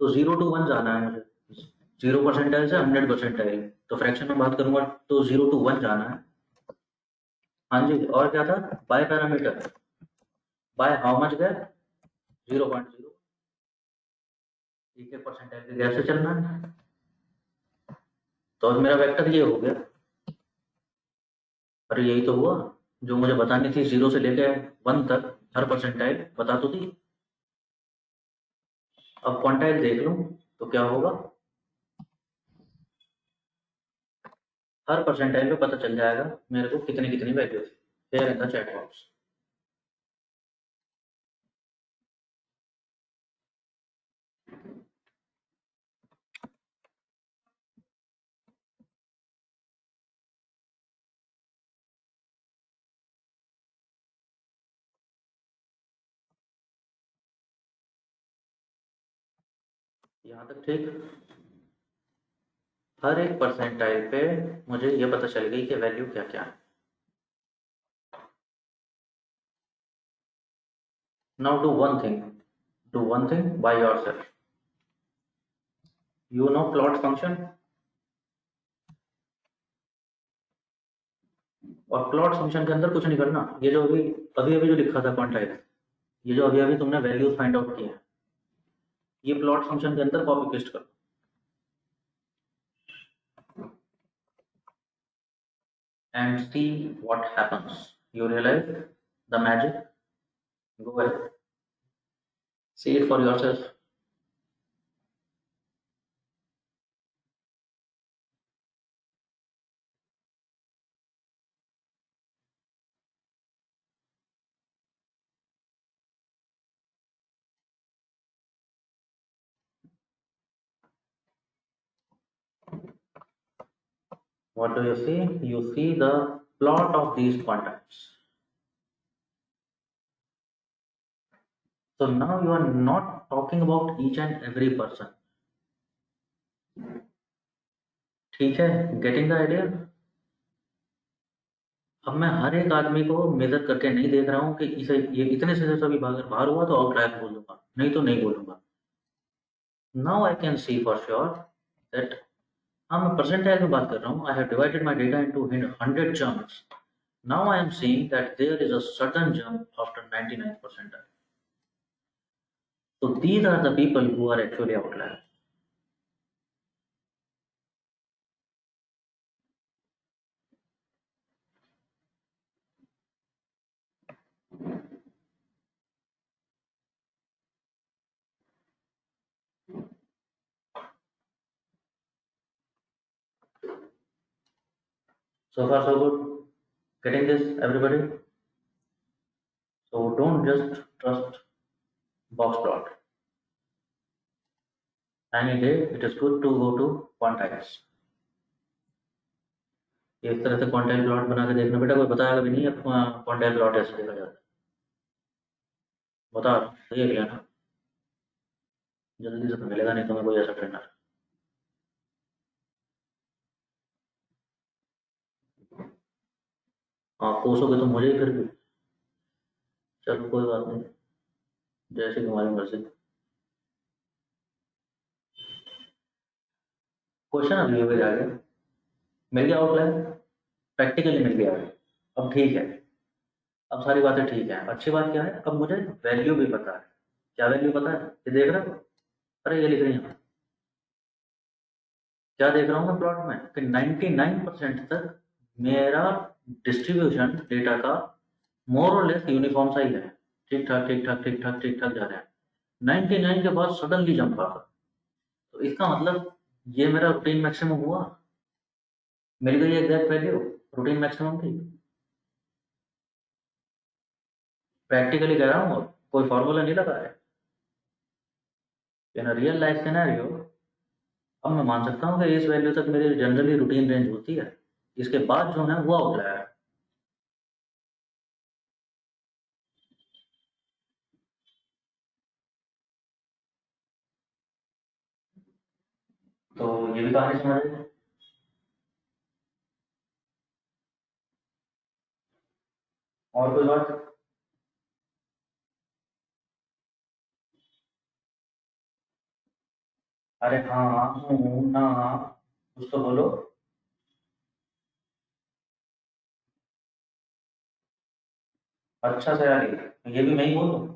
तो 0 to 1 जाना है मुझे. 0 परसेंटाइल से 100 परसेंटाइल. तो फ्रैक्शन में बात करूंगा तो 0 to 1 जाना है. हाँ जी, और क्या था? By parameter. By how much gap? 0.0. एक परसेंटाइल के गैप से चलना है. तो अब मेरा वेक्टर ये हो गया. अरे यही तो हुआ जो मुझे बतानी थी. 0 से लेके 1 तक हर परसेंटाइल बता तो दी. अब क्वांटाइल देख लूं तो क्या होगा? हर परसेंटाइल पे पता चल जाएगा मेरे को कितनी कितनी वैल्यू थी. Share in the chat box. यहाँ तक ठीक. हर एक परसेंटाइल पे मुझे ये पता चल गई कि वैल्यू क्या क्या है. Now do one thing. Do one thing by yourself. You know plot function. और प्लॉट फंक्शन के अंदर कुछ नहीं करना. ये जो अभी अभी अभी जो लिखा था क्वांटाइल, ये जो अभी अभी तुमने वैल्यूज फाइंड आउट किए हैं, ये प्लॉट फंक्शन के अंदर कॉपी पेस्ट करो. And see what happens. You realize the magic? Go ahead. See it for yourself. What do you see? You see the plot of these quantiles. So now you are not talking about each and every person. ठीक है? Getting the idea? अब मैं हर एक आदमी को major करके नहीं देख रहा हूँ कि इसे ये इतने से सभी बाहर हुआ तो आउटलायर बोलूंगा, नहीं तो नहीं बोलूंगा। Now I can see for sure that, हाँ मैं परसेंटाइल में बात कर रहा हूँ। I have divided my data into 100 chunks. Now I am seeing that there is a sudden jump after 99th percentile. So these are the people who are actually outliers. So far so good. Getting this, everybody? So don't just trust box plot. Any day it is good to go to quantiles. एक तरह से quantile plot बना के देखना बेटा, कोई बताएगा भी नहीं क्वांटाइल प्लॉट ऐसे देखा जाता है। बता देख लेना, जल्दी से तो मिलेगा नहीं तुम्हें कोई ऐसा ट्रेनर। हाँ कोसोगे तो मुझे ही फिर भी, चलो कोई बात नहीं, जैसे तुम्हारी मर्जी। क्वेश्चन अभी भी आ गया, मिल गया आउटलाइन, प्रैक्टिकली मिल गया है। अब ठीक है, अब सारी बातें ठीक है। अच्छी बात क्या है, अब मुझे वैल्यू भी पता है। क्या वैल्यू पता है, ये देख रहे हो? अरे ये लिख रही है, क्या देख रहा हूँ मैं प्लॉट में कि 99% तक मेरा डिस्ट्रीब्यूशन डेटा का मोर और लेस यूनिफॉर्म सा ही है, ठीक ठाक ठीक ठाक ठीक ठाक ठीक ठाक जा रहे हैं। 99 के बाद सडनली जंप आ, तो इसका मतलब ये मेरा रूटीन मैक्सिमम हुआ, मिल गई एग्जैक्ट वैल्यू रूटीन मैक्सिमम की। प्रैक्टिकली कह रहा हूँ, कोई फॉर्मूला नहीं लगा है। इन रियल लाइफ सिनेरियो अब मैं मान सकता हूँ कि इस वैल्यू तक मेरी जनरली रूटीन रेंज होती है, इसके बाद जो है वो आउटलायर है। तो ये भी कहानी समझ आई। और कोई बात? अरे हाँ हूँ ना, कुछ तो बोलो। अच्छा सा यार, ये भी मैं ही बोलूँ?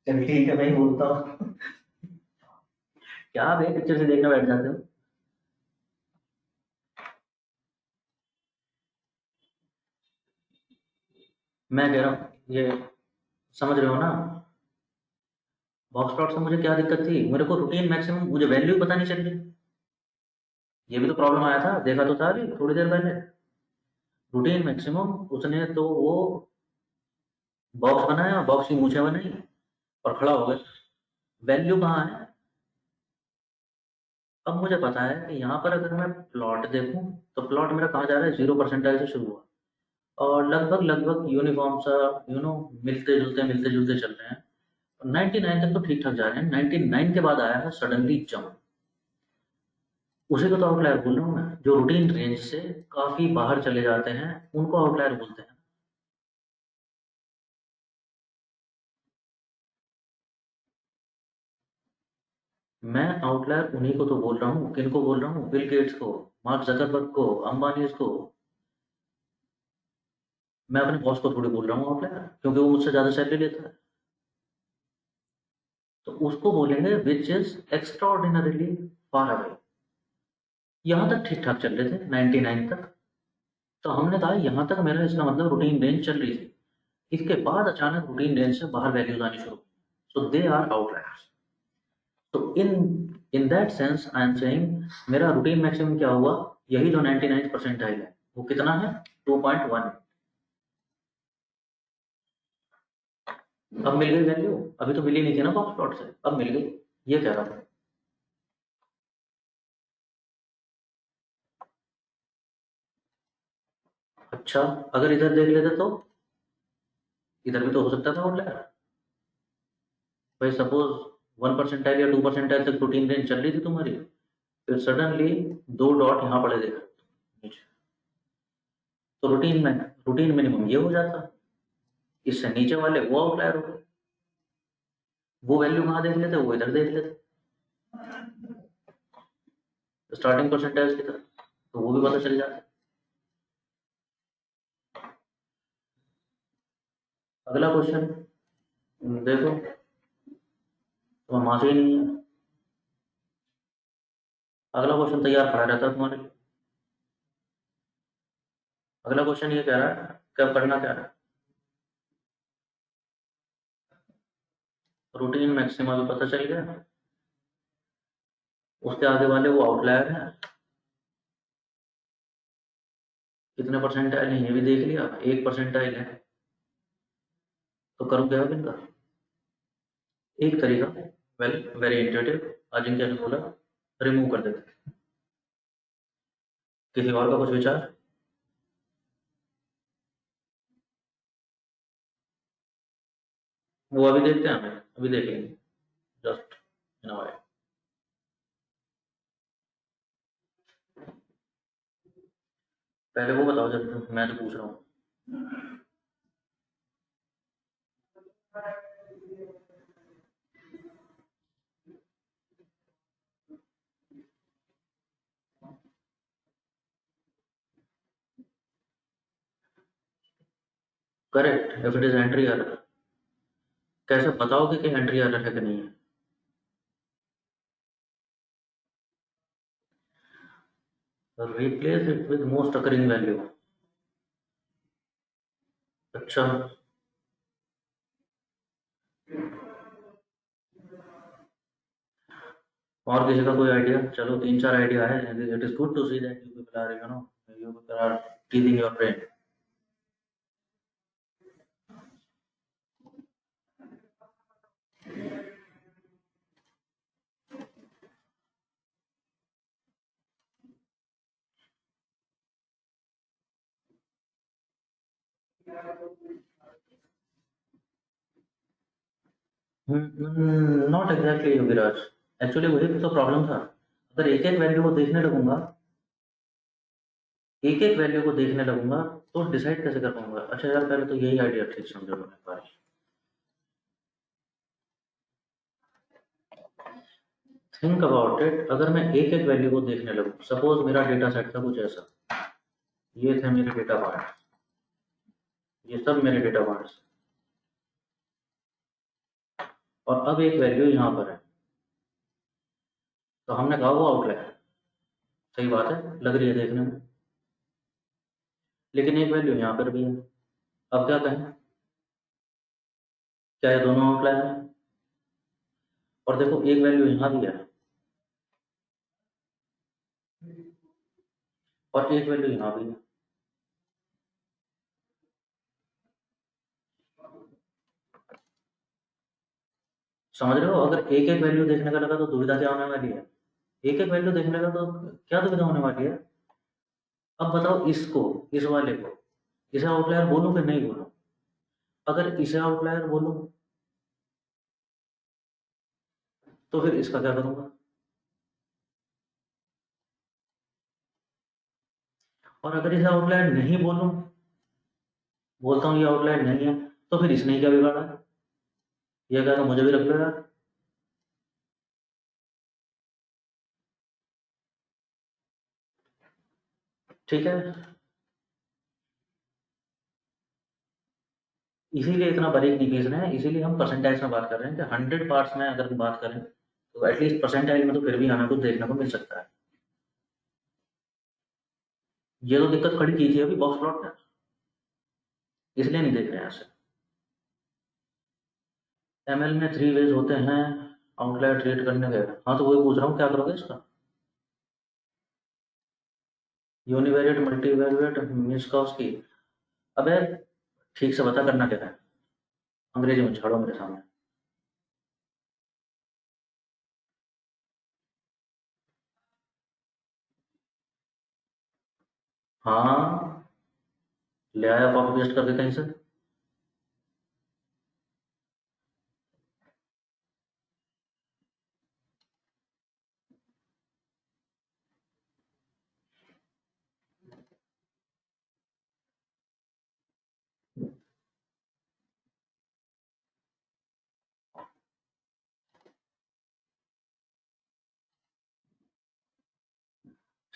चल ठीक है, मैं ही बोलता हूँ। क्या आप एक पिक्चर से देखने बैठ जाते हो? मैं कह रहा हूँ ये, समझ रहे हो ना? बॉक्स प्लॉट से मुझे क्या दिक्कत थी, मेरे को रूटीन मैक्सिमम, मुझे वैल्यू पता नहीं चल रही। ये भी तो प्रॉब्लम आया था, देखा तो था अभी थोड़ी देर पहले। रूटीन मैक्सिमम उसने तो वो बॉक्स बनाया, बॉक्स की मूछें बनाई और खड़ा हो गया। वैल्यू कहाँ है? अब मुझे पता है कि यहाँ पर अगर मैं प्लॉट देखूं तो प्लॉट मेरा कहाँ जा रहा है, 0 परसेंटाइल से शुरू हुआ और लगभग लगभग यूनिफॉर्म सा, मिलते जुलते चल रहे हैं। 99 तक तो ठीक ठाक जा रहे हैं, 99 के बाद आया है सडनली जंप। उसी को तो आउटलायर बोल रहा हूँ मैं, जो रूटीन रेंज से काफी बाहर चले जाते हैं उनको आउटलायर बोलते हैं। मैं आउटलायर उन्हीं को तो बोल रहा हूँ, किनको बोल रहा हूँ? बिल गेट्स को, मार्क जकरबर्ग को, अंबानी को। मैं अपने बॉस को थोड़ी बोल रहा हूँ आउटलायर, क्योंकि वो मुझसे ज्यादा सैलरी लेता है। तो उसको बोलेंगे विच इज एक्स्ट्राऑर्डिनरीली फार अवे। यहाँ तक ठीक ठाक चल रहे थे 99 तक, तो हमने कहा यहाँ तक मेरा, इसका मतलब रूटीन रेंज चल रही थी। इसके बाद अचानक रूटीन रेंज से बाहर वैल्यूज आनी शुरू, सो दे आर आउटलायर्स। तो in that sense I am saying मेरा रूटीन मैक्सिमम क्या हुआ, यही जो 99 परसेंटाइल है वो कितना है, 2.1। अब मिल गई वैल्यू, अभी तो मिली नहीं थी ना बॉक्स प्लॉट से, अब मिल गई, ये कह रहा था। अच्छा, अगर इधर देख लेते तो इधर भी तो हो सकता था आउटलायर। भाई सपोज 1 परसेंटाइल या 2 परसेंटाइल तक रूटीन रेंज चल रही थी तुम्हारी, फिर सडनली दो डॉट यहाँ पड़े देखा नीचे, तो रूटीन मिनिमम ये हो जाता, इससे नीचे वाले वो आउटलायर हो गए, वो वैल्यू कहाँ देख लेते, वो इधर देख लेते स्टार्टिंग परसेंटेज की तरह, तो वो भी पता चल जाता। अगला क्वेश्चन देखो, तो माफी नहीं है, अगला क्वेश्चन तैयार खड़ा रहता है तुम्हारे लिए। अगला क्वेश्चन ये कह रहा है क्या करना, क्या है, रूटीन मैक्सिमा भी पता चल गया, उसके आगे वाले वो आउटलायर है, कितने परसेंटाइल है ये भी देख लिया, 1 परसेंटाइल है, तो करूँ क्या अब इनका, एक तरीका, वेल वेरी इंट्यूटिव, अजिंक्य ने बोला रिमूव कर देते। किसी और का कुछ विचार? वो अभी देखते हैं, हमें अभी देख लेंगे, जस्ट इन अ व्हाइल। पहले वो बताओ जब, मैं तो पूछ रहा हूँ। Correct, if it is entry error. कैसे बताओगे कि एंट्री एरर है कि नहीं है? Replace it with most occurring value. अच्छा, और किसी का कोई आइडिया? चलो 3 4 आइडिया है, it is good to see that you people are, you people are teasing your brain. Not exactly Yogiraj, actually वही तो प्रॉब्लम था। अगर एक एक वैल्यू को देखने लगूंगा, एक एक वैल्यू को देखने लगूंगा, तो डिसाइड कैसे कर पाऊंगा? अच्छा यार, पहले तो यही आइडिया ठीक समझो मैंने एक बार। थिंक अबाउट इट, अगर मैं एक एक वैल्यू को देखने लगूं, सपोज मेरा डेटा सेट था कुछ ऐसा, ये थे मेरे डेटा पॉइंट्स, ये सब मेरे डेटा पॉइंट्स, और अब एक वैल्यू यहाँ पर है, तो हमने कहा वो आउटलायर, सही बात है, लग रही है देखने में, लेकिन एक वैल्यू यहाँ पर भी है। अब क्या कहें, क्या ये दोनों आउटलायर है? और देखो एक वैल्यू यहाँ भी है, और एक वैल्यू यहाँ भी है। समझ रहे हो? अगर एक एक वैल्यू देखने का लगा तो दुविधा क्या होने वाली है, एक एक वैल्यू देखने का तो क्या दुविधा होने वाली है? अब बताओ इसको, इस वाले को, इसे आउटलायर बोलूं कि नहीं बोलूं? अगर इसे आउटलायर बोलूं, तो फिर इसका क्या करूंगा? और अगर इसे आउटलायर नहीं बोलूं, बोलता हूँ ये आउटलायर नहीं है, तो फिर इसने क्या बिगाड़ा है? ये क्या, तो मुझे भी रख लो यार। ठीक है, इसीलिए इतना बारीक डिवीजन है, इसीलिए हम परसेंटाइज में बात कर रहे हैं कि 100 पार्ट्स में अगर बात करें, तो एटलीस्ट परसेंटाइज में तो फिर भी हमें कुछ देखने को मिल सकता है। ये तो दिक्कत खड़ी की थी अभी बॉक्स प्लॉट में, इसलिए नहीं देख रहे हैं ऐसे। एमएल में 3 वेज होते हैं आउटलायर ट्रीट करने के। हाँ, तो वही पूछ रहा हूँ, क्या करोगे इसका? Univariate, multivariate, Minkowski. अबे ठीक से बता करना क्या है, अंग्रेजी में छाड़ो मेरे सामने। हाँ, ले आया कॉपी पेस्ट करके कहीं से।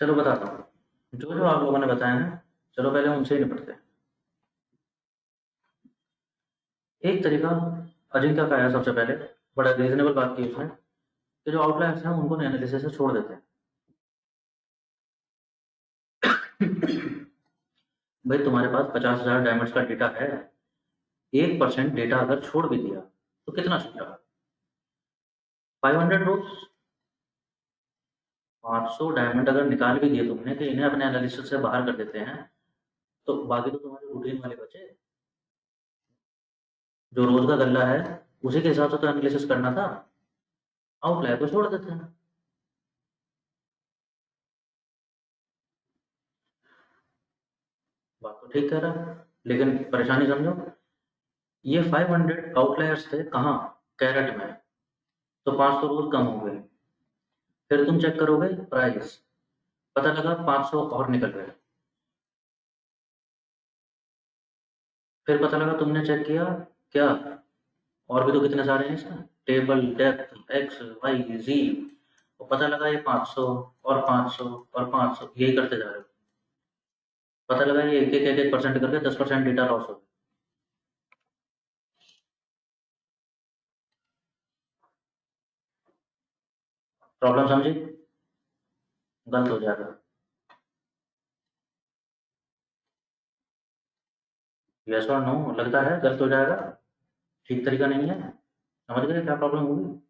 चलो बताता हूँ, जो जो आप लोगों ने बताया है, चलो पहले उनसे ही निपटते हैं। एक तरीका अजिंक्य का है सबसे पहले, बड़ा रीजनेबल बात की उसने, कि जो आउटलायर्स हैं उनको एनालिसिस से छोड़ देते हैं। भाई तुम्हारे पास 50,000 डायमंड्स का डेटा है, 1% डेटा अगर छोड़ भी दिया तो कितना छूटा? 500 रोज। 500 डायमंड अगर निकाल भी दिए तुमने कि इन्हें अपने एनालिसिस से बाहर कर देते हैं, तो बाकी तो तुम्हारे रूटीन वाले बचे। जो रोज का गल्ला है उसी के हिसाब से तो एनालिसिस करना था, आउटलायर को छोड़ देते हैं। बात तो ठीक कह रहा है, लेकिन परेशानी समझो, ये 500 आउटलायर्स थे कहाँ? कैरेट में। तो 500 रोज कम हो गए। फिर तुम चेक करोगे प्राइस, पता लगा 500 और निकल गए। फिर पता लगा, तुमने चेक किया क्या, और भी तो कितने सारे हैं इसमें, टेबल डेप्थ एक्स वाई जी, और पता लगा ये 500 और 500 और 500 यही करते जा रहे हो। पता लगा ये एक एक परसेंट करके 10% डेटा लॉस हो गया। प्रॉब्लम समझी? गलत हो जाएगा। यस और नो, लगता है गलत हो जाएगा, ठीक तरीका नहीं है। समझ गए क्या प्रॉब्लम होगी?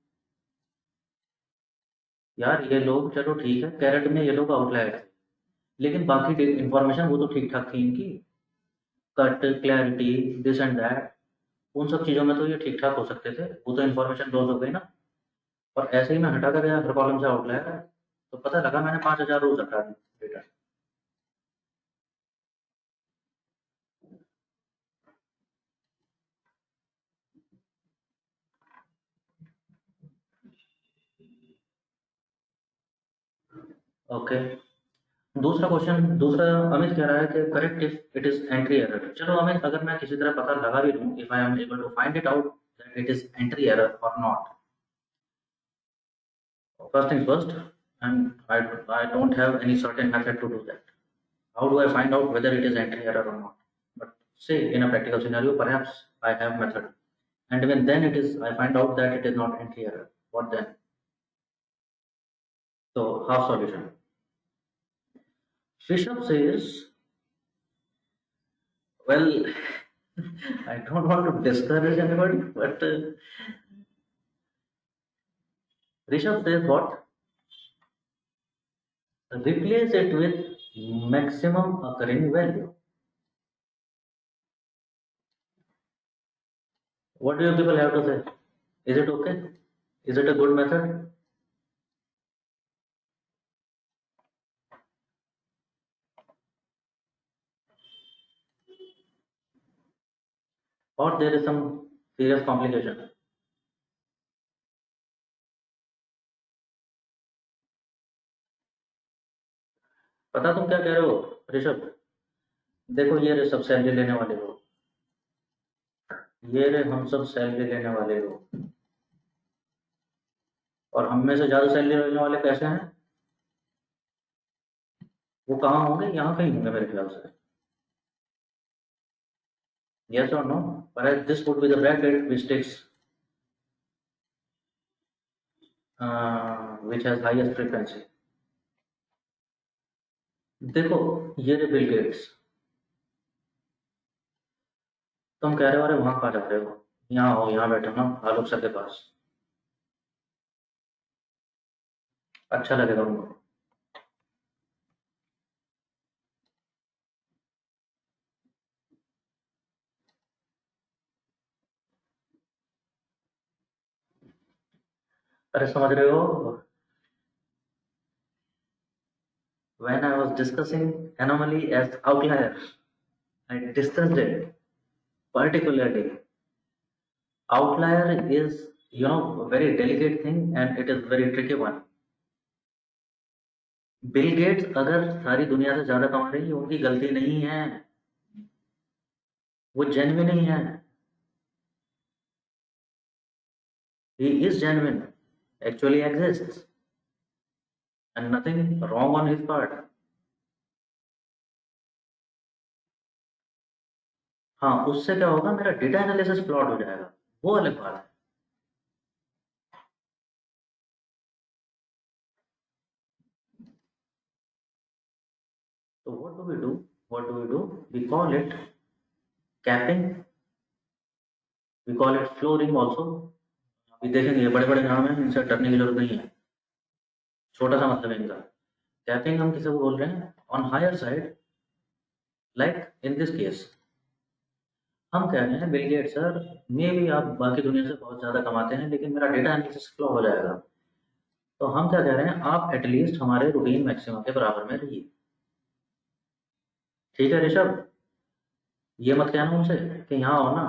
यार ये लोग चलो ठीक है, कैरेट में ये लोग आउटलायर थे, लेकिन बाकी इंफॉर्मेशन वो तो ठीक ठाक थी इनकी, cut clarity this and that, उन सब चीज़ों में तो ये ठीक ठाक हो सकते थे, वो तो इन्फॉर्मेशन लॉस हो गई ना। और ऐसे ही मैं हटा कर गया हर कॉलम से आउटलायर है, तो पता लगा मैंने 5,000 रोज हटा दी डेटा। ओके। दूसरा क्वेश्चन, दूसरा अमित कह रहा है कि correct if it is entry error. चलो अमित, अगर मैं किसी तरह पता लगा भी लूँ, if I am able to find it out that it is entry error और not, first things first, and I don't have any certain method to do that. How do I find out whether it is entry error or not? But say in a practical scenario, perhaps I have method, and when then it is I find out that it is not entry error. What then? So half solution. Rishabh says, well, I don't want to discourage anybody, but Rishabh says what? Replace it with maximum occurring value. What do you people have to say? Is it okay? Is it a good method? Or there is some serious complication? पता तुम क्या कह रहे हो ऋषभ? देखो ये रहे सब सैलरी लेने वाले लोग, ये रहे हम सब सैलरी लेने वाले लोग, और हम में से ज्यादा सैलरी लेने वाले कैसे हैं? वो कहाँ होंगे? यहाँ कहीं होंगे मेरे ख्याल से। यस और नो? पर this would be the bracket which takes which has highest frequency. देखो ये रहे बिल गेट्स, तुम कह रहे हो अरे वहां कहाँ जा रहे हो, यहाँ हो, यहाँ बैठो ना आलोक सर के पास, अच्छा लगेगा उनको। अरे समझ रहे हो, when I was discussing anomaly as outlier, I discussed it particularly. Outlier is, a very delicate thing and it is very tricky one. Bill Gates अगर सारी दुनिया से ज्यादा कमा रही है, उनकी गलती नहीं है, वो जेन्युइन ही है, he is genuine, actually exists, and nothing wrong on his part. हाँ, उससे क्या होगा, मेरा डेटा एनालिसिस प्लॉट हो जाएगा, वो अलग बात है। तो what do we do? What do we do? We call it capping. We call it flooring also. अभी देखेंगे, ये बड़े-बड़े नाम हैं, इनसे डरने की जरूरत नहीं है। छोटा सा मतलब है इनका। कैपिंग हम किसे को बोल रहे हैं? On higher side, like in this case हम कह रहे हैं बिल गेट्स सर, मे भी आप बाकी दुनिया से बहुत ज़्यादा कमाते हैं, लेकिन मेरा डेटा एनालिसिस फ्लो हो जाएगा। तो हम क्या कह रहे हैं, आप एटलीस्ट हमारे रूटीन मैक्सिमम के बराबर में रहिए। ठीक है ऋषभ, ये मत कहना उनसे कि यहाँ आओ ना,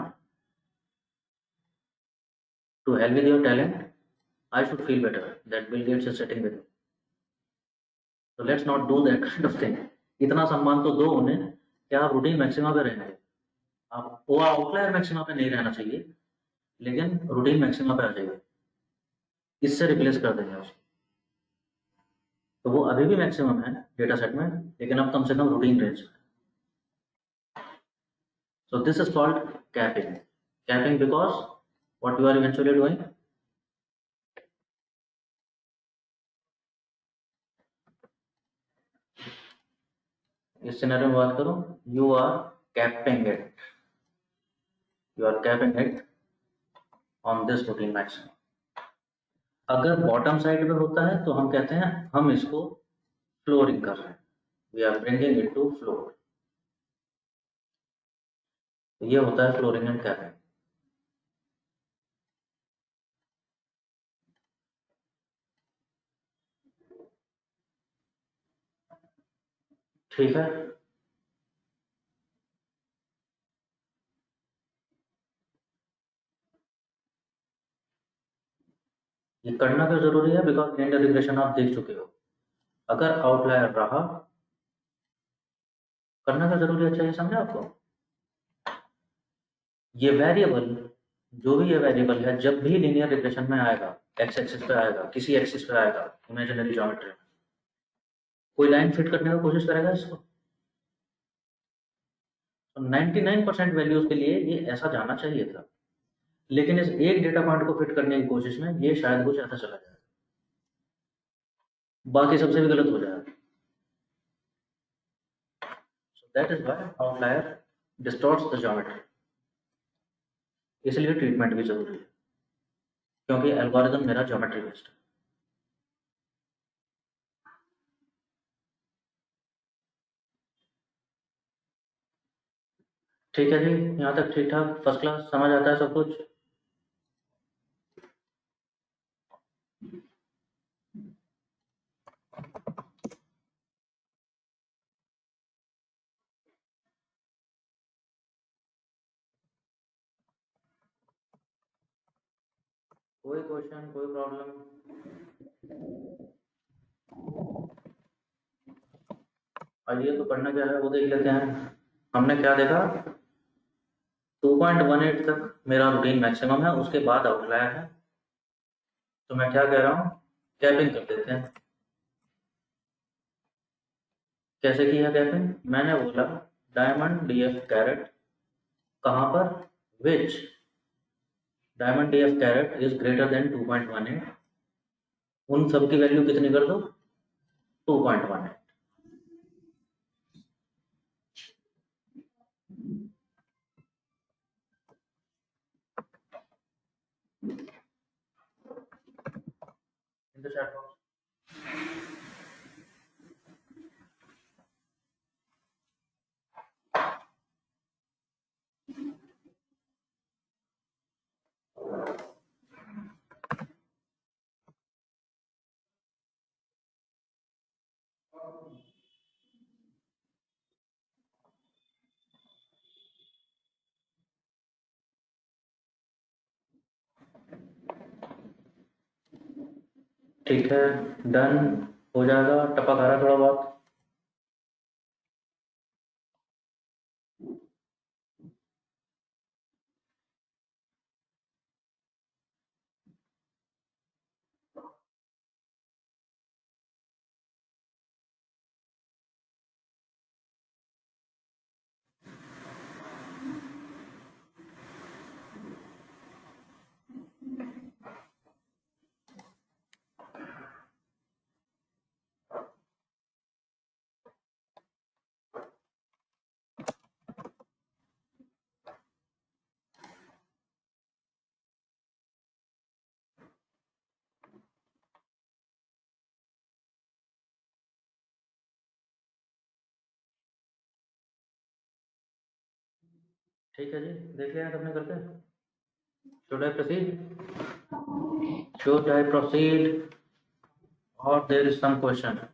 to help with your talent I should feel better that Bill Gates is sitting with you. तो let's not do that kind of thing. इतना सम्मान तो दो उन्हें कि आप रूटीन मैक्सिमा पे रहेंगे। आप वो आउटलायर मैक्सिमा पे नहीं रहना चाहिए, लेकिन रूटीन मैक्सिमा पे आ जाइए, इससे रिप्लेस कर देंगे उसको। तो वो अभी भी मैक्सिमम है डेटा सेट में, लेकिन अब कम से कम रूटीन रेंज में। So this is called capping. Capping because what you are eventually doing? इस सिनेरियो में बात करूं, you are capping it. You are capping it on this routine maximum. अगर बॉटम साइड में होता है तो हम कहते हैं हम इसको फ्लोरिंग कर रहे हैं, we are bringing it to floor. तो ये होता है फ्लोरिंग एंड कैपिंग। ठीक है, ये करना क्यों जरूरी है? बिकॉज लिनियर रिग्रेशन आप देख चुके हो, अगर आउटलायर रहा, करना क्यों जरूरी है, चाहिए समझे आपको? ये वेरिएबल, जो भी ये वेरिएबल है, जब भी लीनियर रिग्रेशन में आएगा, एक्स एक्सिस पे आएगा, किसी एक्सिस पे आएगा, इमेजिनरी ज्योमेट्री में, कोई लाइन फिट करने की कोशिश करेगा इसको। तो 99% वैल्यूज के लिए ये ऐसा जाना चाहिए था, लेकिन इस एक डेटा पॉइंट को फिट करने की कोशिश में ये शायद कुछ ऐसा चला जाए, बाकी सबसे भी गलत हो जाएगा। So that is why outlier distorts the geometry. इसलिए ट्रीटमेंट भी जरूरी है, क्योंकि एल्गोरिथम मेरा ज्योमेट्री बेस्ड है। ठीक है जी, यहाँ तक ठीक ठाक, फर्स्ट क्लास, समझ आता है सब कुछ? कोई क्वेश्चन, कोई प्रॉब्लम? आइए तो पढ़ना क्या है वो देख लेते हैं। हमने क्या देखा, 2.18 तक मेरा रूटीन मैक्सिमम है, उसके बाद आउटलायर है। तो मैं क्या कह रहा हूँ, कैपिंग कर देते हैं। कैसे किया कैपिंग? मैंने बोला डायमंड डीएफ कैरेट, कहाँ पर, which diamond DF carat is greater than 2.18, उन सब की वैल्यू कितनी कर दो, 2.18। In the chat box. ठीक है, डन हो जाएगा, टपक आ रहा थोड़ा बहुत। ठीक है जी, देख लिया आपने करके। Should I proceed? Should I proceed और there is some question?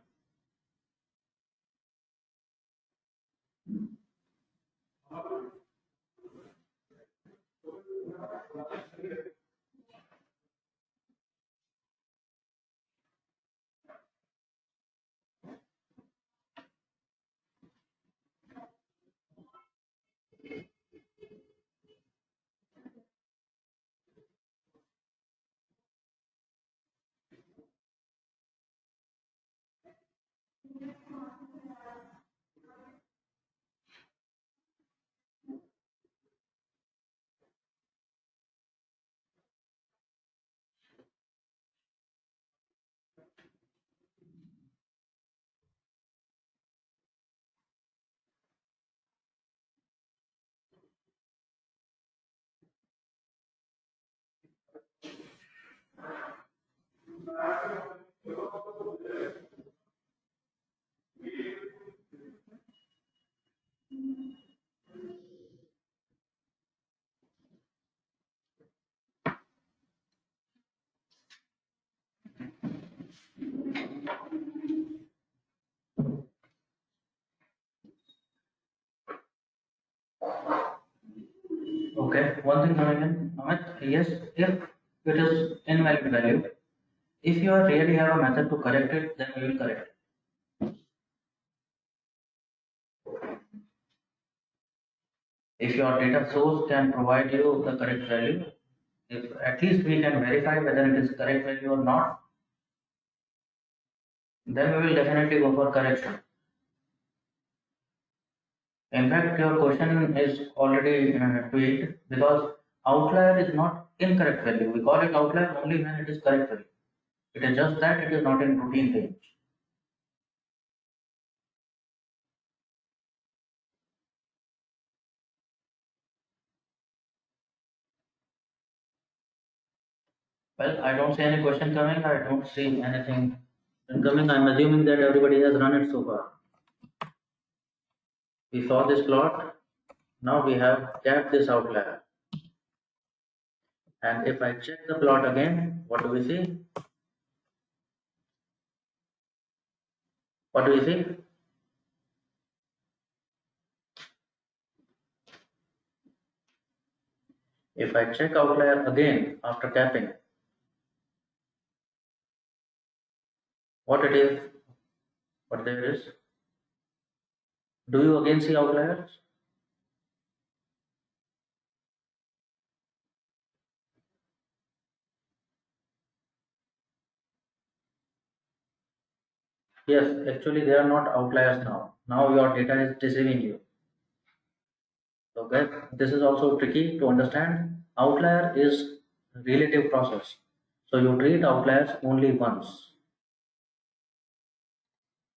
Okay, one thing coming in, Amit, yes, if it is invalid value, if you really have a method to correct it, then we will correct it. If your data source can provide you the correct value, if at least we can verify whether it is correct value or not, then we will definitely go for correction. In fact, your question is already tweaked because outlier is not incorrect value. We call it outlier only when it is correct value. It is just that it is not in routine range. Well, I don't see any question coming. I don't see anything incoming. I'm assuming that everybody has run it so far. We saw this plot. Now we have capped this outlier. And if I check the plot again, what do we see? What do we see? If I check outlier again after capping, what it is, what there is, do you again see outliers? Yes, actually they are not outliers now. Now your data is deceiving you. So guys, this is also tricky to understand. Outlier is relative process. So you treat outliers only once.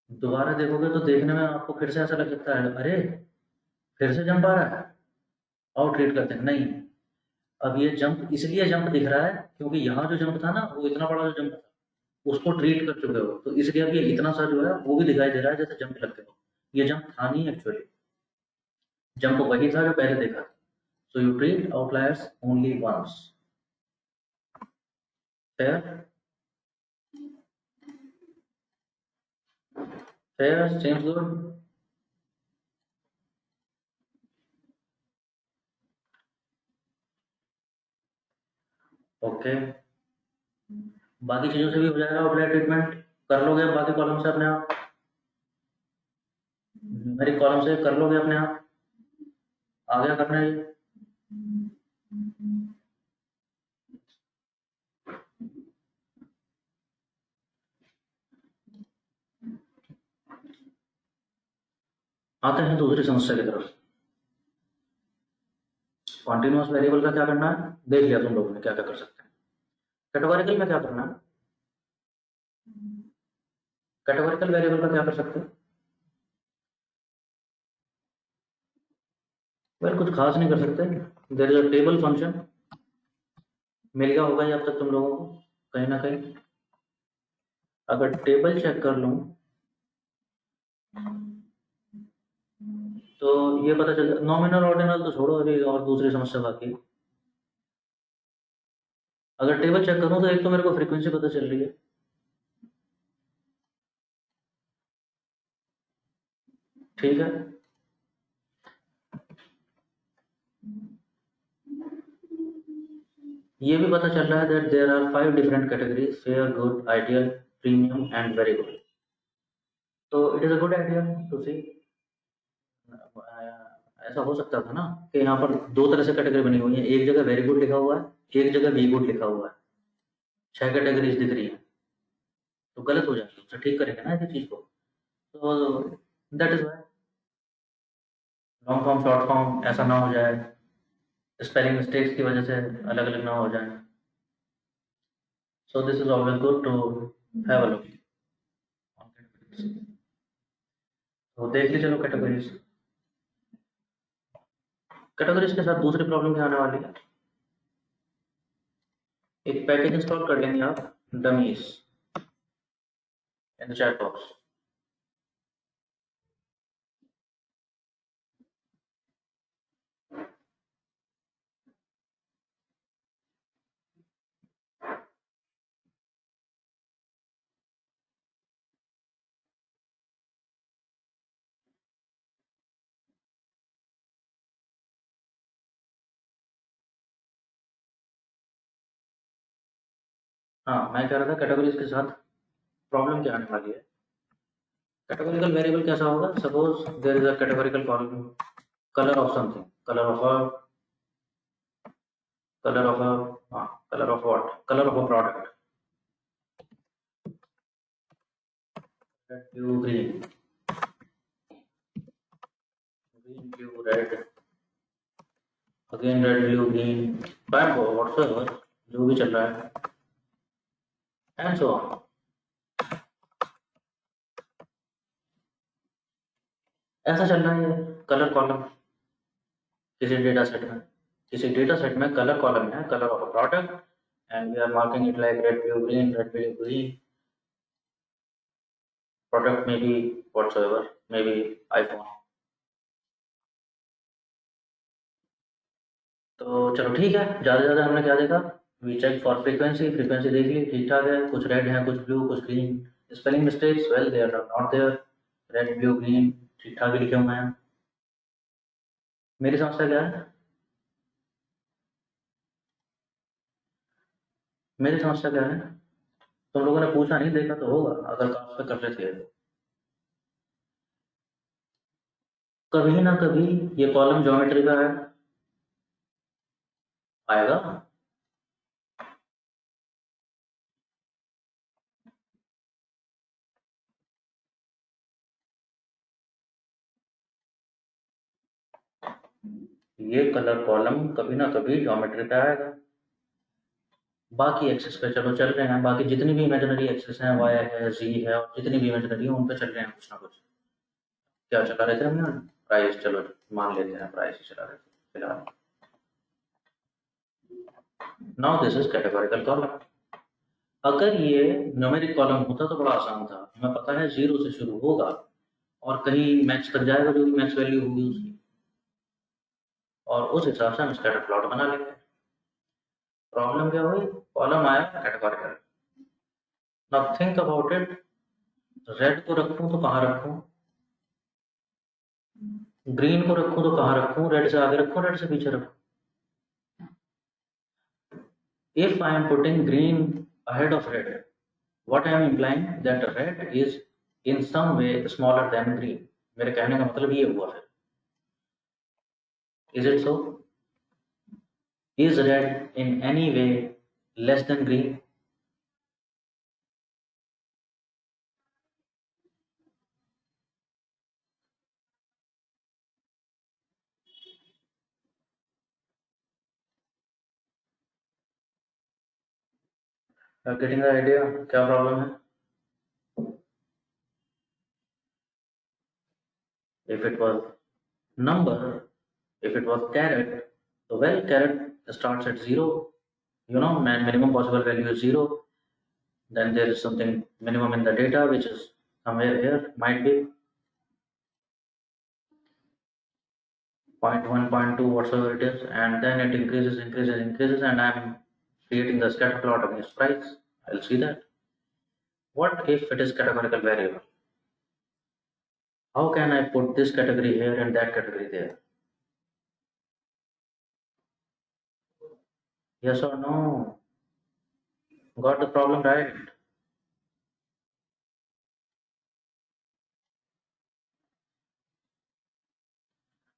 दोबारा देखोगे तो देखने में आपको फिर से ऐसा लग सकता है, अरे फिर से जंप आ रहा है, और ट्रीट करते हैं नहीं। अब ये जंप इसलिए जंप दिख रहा है क्योंकि यहाँ जो जंप था ना, वो इतना बड़ा जो जंप था उसको ट्रीट कर चुके हो, तो इसलिए अब ये इतना सा जो है वो भी दिखाई दे रहा है जैसे जंप लगते हो। ये जंप था नहीं एक्चुअली, जंप वही था जो पहले देखा। So you treat outliers only once. Fair? Fair? Seems good? Okay, बाकी चीजों से भी हो जाएगा आउटलायर ट्रीटमेंट। कर लोगे बाकी कॉलम से अपने आप, मेरी कॉलम से कर लोगे अपने आप, आ गया करना ये। आते हैं दूसरी समस्या की तरफ। कॉन्टिन्यूअस वेरिएबल का क्या करना है देख लिया तुम लोगों ने, क्या क्या कर सकते हैं। कैटेगोरिकल में क्या करना है? कैटेगोरिकल वेरिएबल का क्या कर सकते हैं? वेल कुछ खास नहीं कर सकते। There is a table function, मिल गया होगा ये अब तक तुम लोगों को कहीं ना कहीं। अगर टेबल चेक कर लूं तो ये पता चल नॉमिनल ऑर्डिनल तो छोड़ो, अभी और दूसरी समस्या बाकी है। अगर टेबल चेक करूँ तो एक तो मेरे को फ्रीक्वेंसी पता चल रही है, ठीक है। ये भी पता चल रहा है that there are 5 different categories: fair, good, ideal, premium and very good. तो it is a good idea to see. ऐसा हो सकता था ना कि यहाँ पर दो तरह से कैटेगरी बनी हुई है, एक जगह वेरी गुड लिखा हुआ है, एक जगह वी गुड लिखा हुआ है, 6 कैटेगरीज दिख रही हैं। तो गलत हो जाएगा, तो ठीक करेंगे ना इस चीज़ को। तो that is why long form short form ऐसा ना हो जाए, स्पेलिंग मिस्टेक्स की वजह से अलग अलग ना हो जाए। So this is always good to have a look on categories. तो देख लीजिए चलो कैटेगरीज। कैटेगरीज के साथ दूसरी प्रॉब्लम क्या आने वाली है, एक पैकेज इंस्टॉल कर लेंगे आप, dummies, in the chat box. हाँ, मैं कह रहा था कैटेगरीज के साथ प्रॉब्लम क्या आने वाली है। कैटेगोरिकल वेरिएबल कैसा होगा, suppose there is a categorical column, colour of something, colour of a हाँ, colour of what, colour of a product, red blue green, green blue red, again red blue green, fine whatsoever, जो भी चल रहा है, and so on. ऐसा चल रहा है कलर कॉलम किसी डेटा सेट में, किसी डेटा सेट में कलर कॉलम है, colour of a product, and we are marking it like red blue green, red blue green, product में बी व्हाटसोएवर, मे बी आईफोन। तो चलो ठीक है, ज़्यादा से ज़्यादा हमने क्या देखा, we check for frequency, frequency देख ली, ठीक ठाक है, कुछ रेड है, कुछ ब्लू, कुछ green. Spelling mistakes, well they are not there, red blue green ठीक ठाक ही लिखे हुए हैं। मेरी समस्या क्या है, मेरी समस्या क्या है, तुम लोगों ने पूछा नहीं, देखा तो होगा अगर काम पे कर लेते हैं। कभी ना कभी ये कॉलम ज्योमेट्री का है, आएगा। ये कलर कॉलम कभी ना कभी ज्योमेट्री पे आएगा। बाकी एक्सेस पे चलो चल रहे हैं, बाकी जितनी भी इमेजिनरी एक्सेस हैं, वाई है, जी है, और जितनी भी इमेजिनरी है उन पे चल रहे हैं कुछ ना कुछ। क्या चला रहे थे हम यहाँ, प्राइस, चलो मान लेते हैं प्राइस ही चला रहे थे फिलहाल। Now this is categorical column. अगर ये न्यूमेरिक कॉलम होता तो बड़ा आसान था, हमें पता है जीरो से शुरू होगा और कहीं मैक्स तक जाएगा, जो भी मैक्स वैल्यू होगी उसकी, और उस हिसाब से हम स्कैटर प्लॉट बना लेंगे। प्रॉब्लम क्या हुई, कॉलम आया categorical. Now think about it, red को रखूं तो कहाँ रखूं, ग्रीन को रखूं तो कहाँ रखूं, रेड से आगे रखूं, रेड से पीछे रखूं। If I am putting green ahead of red, what I am implying that red is in some way smaller than green. मेरे कहने का मतलब ये हुआ है। Is it so? Is red in any way less than green? You are getting the idea? क्या problem है? If it was number, if it was caret, so well, caret starts at zero. You know, minimum possible value is zero. Then there is something minimum in the data, which is somewhere here, might be. 0.1, 0.2, whatsoever it is, and then it increases, and I'm creating the scatter plot against price. I'll see that. What if it is categorical variable? How can I put this category here and that category there? Yes or no? Got the problem right?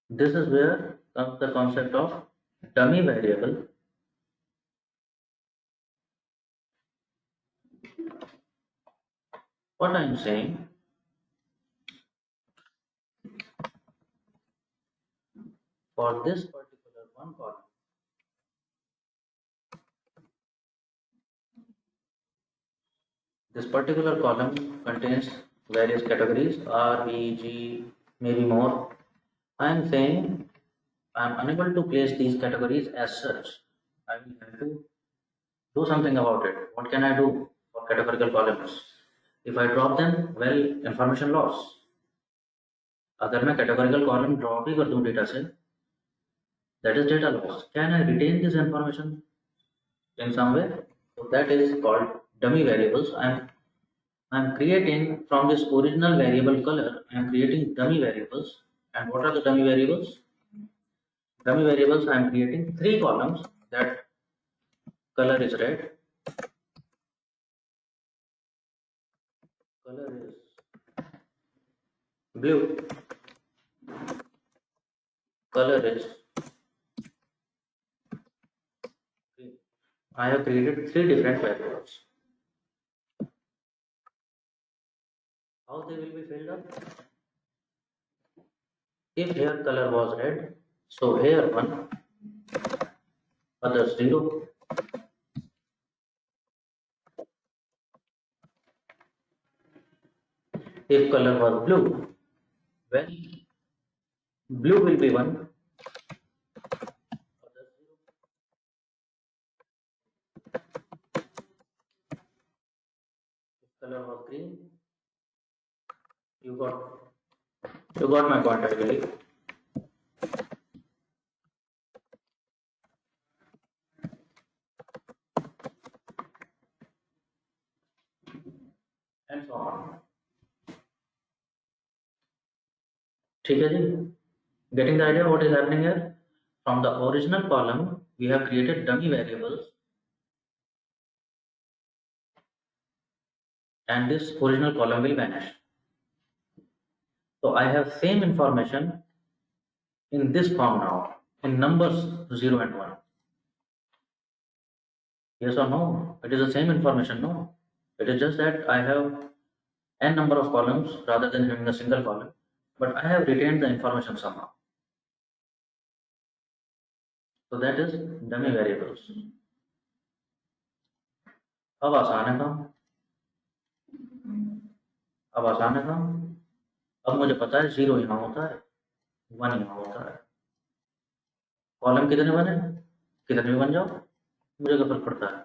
This is where comes the concept of dummy variable. What I'm saying, for this particular one column, this particular column contains various categories R, E, G, maybe more. I'm saying I'm unable to place these categories as such. I will have to do something about it. What can I do for categorical columns? If I drop them, well, information loss. अगर मैं categorical column drop ही कर दूं data से, that is data loss. Can I retain this information in some way? So that is called dummy variables. I'm creating from this original variable color. I'm creating dummy variables. And what are the dummy variables? Dummy variables. I'm creating three columns. That color is red. Color is blue. Color is green. I have created three different variables. How they will be filled up? If here color was red, so here 1, others 0. If color was blue, well, blue will be 1, others 0. If color was green, you got my point, I believe. And so on. ठीक है जी? Getting the idea what is happening here? From the original column, we have created dummy variables, and this original column will vanish. So I have same information in this form now, in numbers 0 and 1. Yes or no? It is the same information, no? It is just that I have n number of columns rather than having a single column, but I have retained the information somehow. So that is dummy variables. अब आसान है काम, अब आसान है काम. अब मुझे पता है 0 यहाँ होता है, 1 यहाँ होता है. कॉलम कितने बने, कितने भी बन जाओ, मुझे क्या फर्क पड़ता है.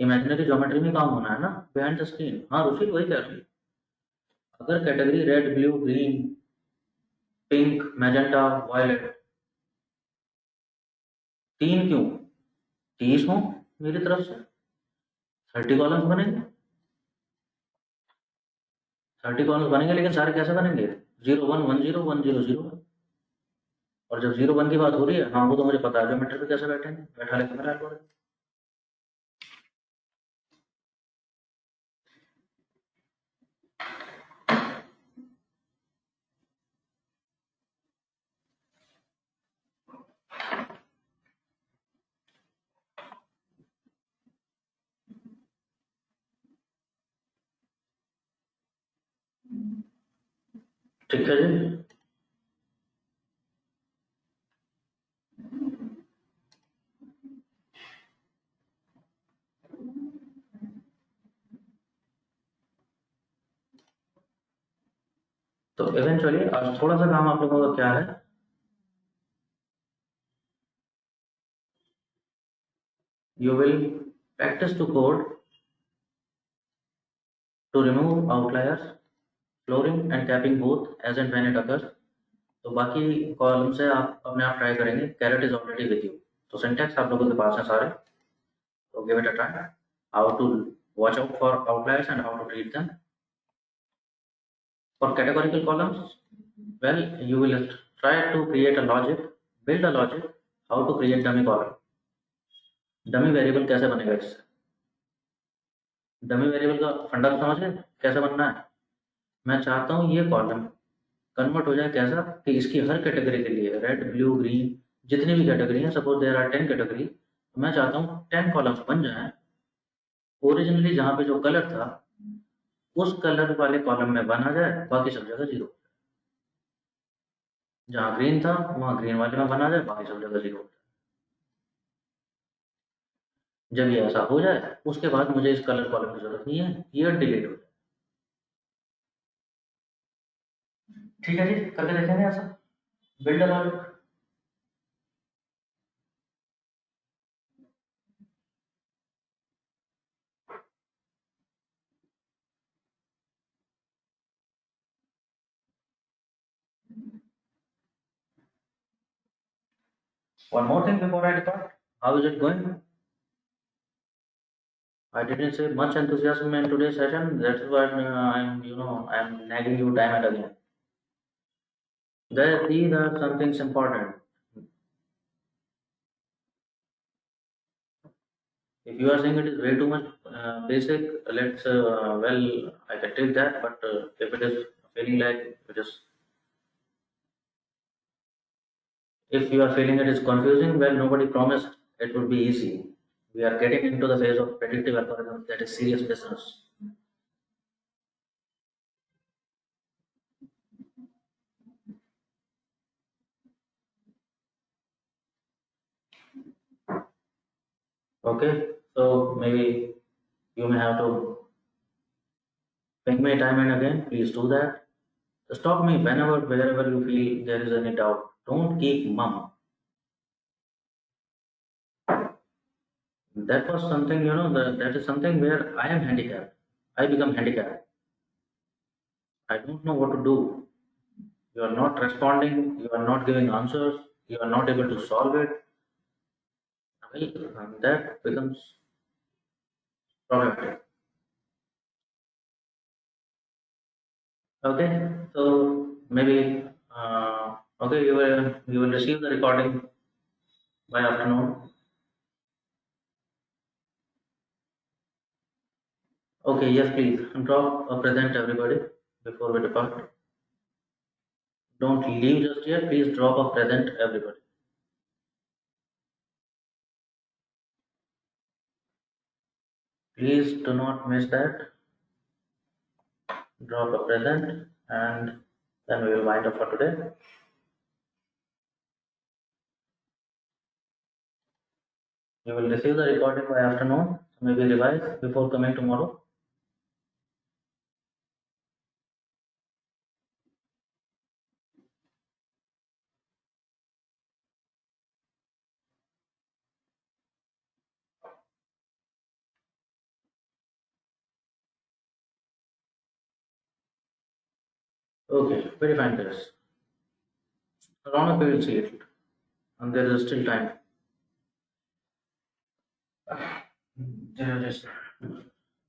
इमेजिनरी ज्योमेट्री में काम होना है ना, बिहाइंड द स्क्रीन. हाँ रुचि वही कह रही है. अगर category red, blue, green, pink, magenta, violet, 3 क्यों, 30 हो मेरी तरफ से, 30 कॉलम्स बनेंगे. 30 कॉलम्स बनेंगे, लेकिन सारे कैसे बनेंगे? 0 1 1 0 1 0 0. और जब 0 1 की बात हो रही है, हाँ वो तो मुझे पता है ज्योमेट्री पे कैसे बैठेंगे, बैठा लेके मेरा एल्गोरिथम. ठीक है जी. तो इवेंचुअली आज थोड़ा सा काम आप लोगों का क्या है, you will practice to code to remove outliers, flooring and capping both as and when it occurs. तो बाकी कॉलम से आप अपने आप ट्राई करेंगे. Caret is already with you. तो सिंटैक्स आप लोगों के पास है सारे. So give it a try. How to watch out for outliers and how to treat them. For categorical columns, well, you will try to create a logic, build a logic, how to create dummy column. Dummy variable कैसे बनेगा इससे? Dummy variable का फंडा तो समझ गए कैसे बनना है? मैं चाहता हूँ ये कॉलम कन्वर्ट हो जाए कैसा कि इसकी हर कैटेगरी के लिए रेड, ब्लू, ग्रीन जितनी भी कैटेगरी है, सपोज देयर आर 10 कैटेगरी, तो मैं चाहता हूँ 10 कॉलम्स बन जाएं. ओरिजिनली जहाँ पे जो कलर था उस कलर वाले कॉलम में बना जाए, बाकी सब जगह जीरो. जहाँ ग्रीन था वहाँ ग्रीन वाले में बना जाए, बाकी सब जगह जीरो. जब ये ऐसा हो जाए उसके बाद मुझे इस कलर कॉलम की जरूरत नहीं है, ये डिलीट हो जाए. ठीक है जी, करके देखेंगे ऐसा. Build a logic. One more thing before I depart. How is it going? I didn't say much enthusiasm in today's session. That's why I'm nagging you time and again. These are some things important. If you are saying it is way too much basic, I can take that. But if it is feeling like it is, if you are feeling it is confusing, well, nobody promised it would be easy. We are getting into the phase of predictive algorithms that is serious business. Okay, so maybe you may have to ping me time and again. Please do that. Stop me whenever, wherever you feel there is any doubt. Don't keep mum. That was something, that is something where I am handicapped. I become handicapped. I don't know what to do. You are not responding. You are not giving answers. You are not able to solve it. That becomes problematic. Okay, so maybe okay, you will receive the recording by afternoon. Okay, yes, please drop a present everybody before we depart. Don't leave just yet. Please drop a present everybody. Please do not miss that. Drop a present and then we will wind up for today. You will receive the recording by afternoon. Maybe revise before coming tomorrow. Okay, very fine, guys. Around we will see it, and there is still time. There is,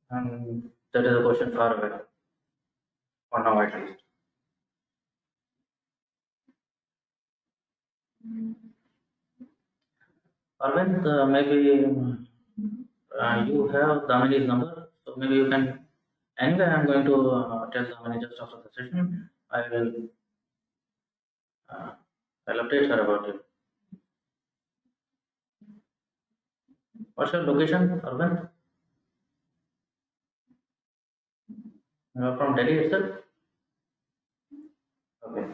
and that is a question far away, for now at least. Arvind, maybe you have Damini's number, so maybe you can. Anyway, I'm going to tell Damini just after the session. Uh, I'll update her about it. What's your location, Arvind? You're from Delhi itself? Okay.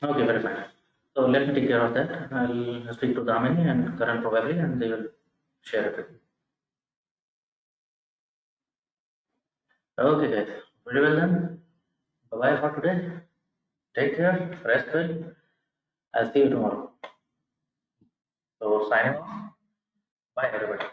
Okay, very fine. So let me take care of that. I'll speak to Damini and Karan probably, and they will share it with you. Okay, guys. Very well then. Bye bye for today. Take care. Rest well. I'll see you tomorrow. So signing off. Bye, everybody.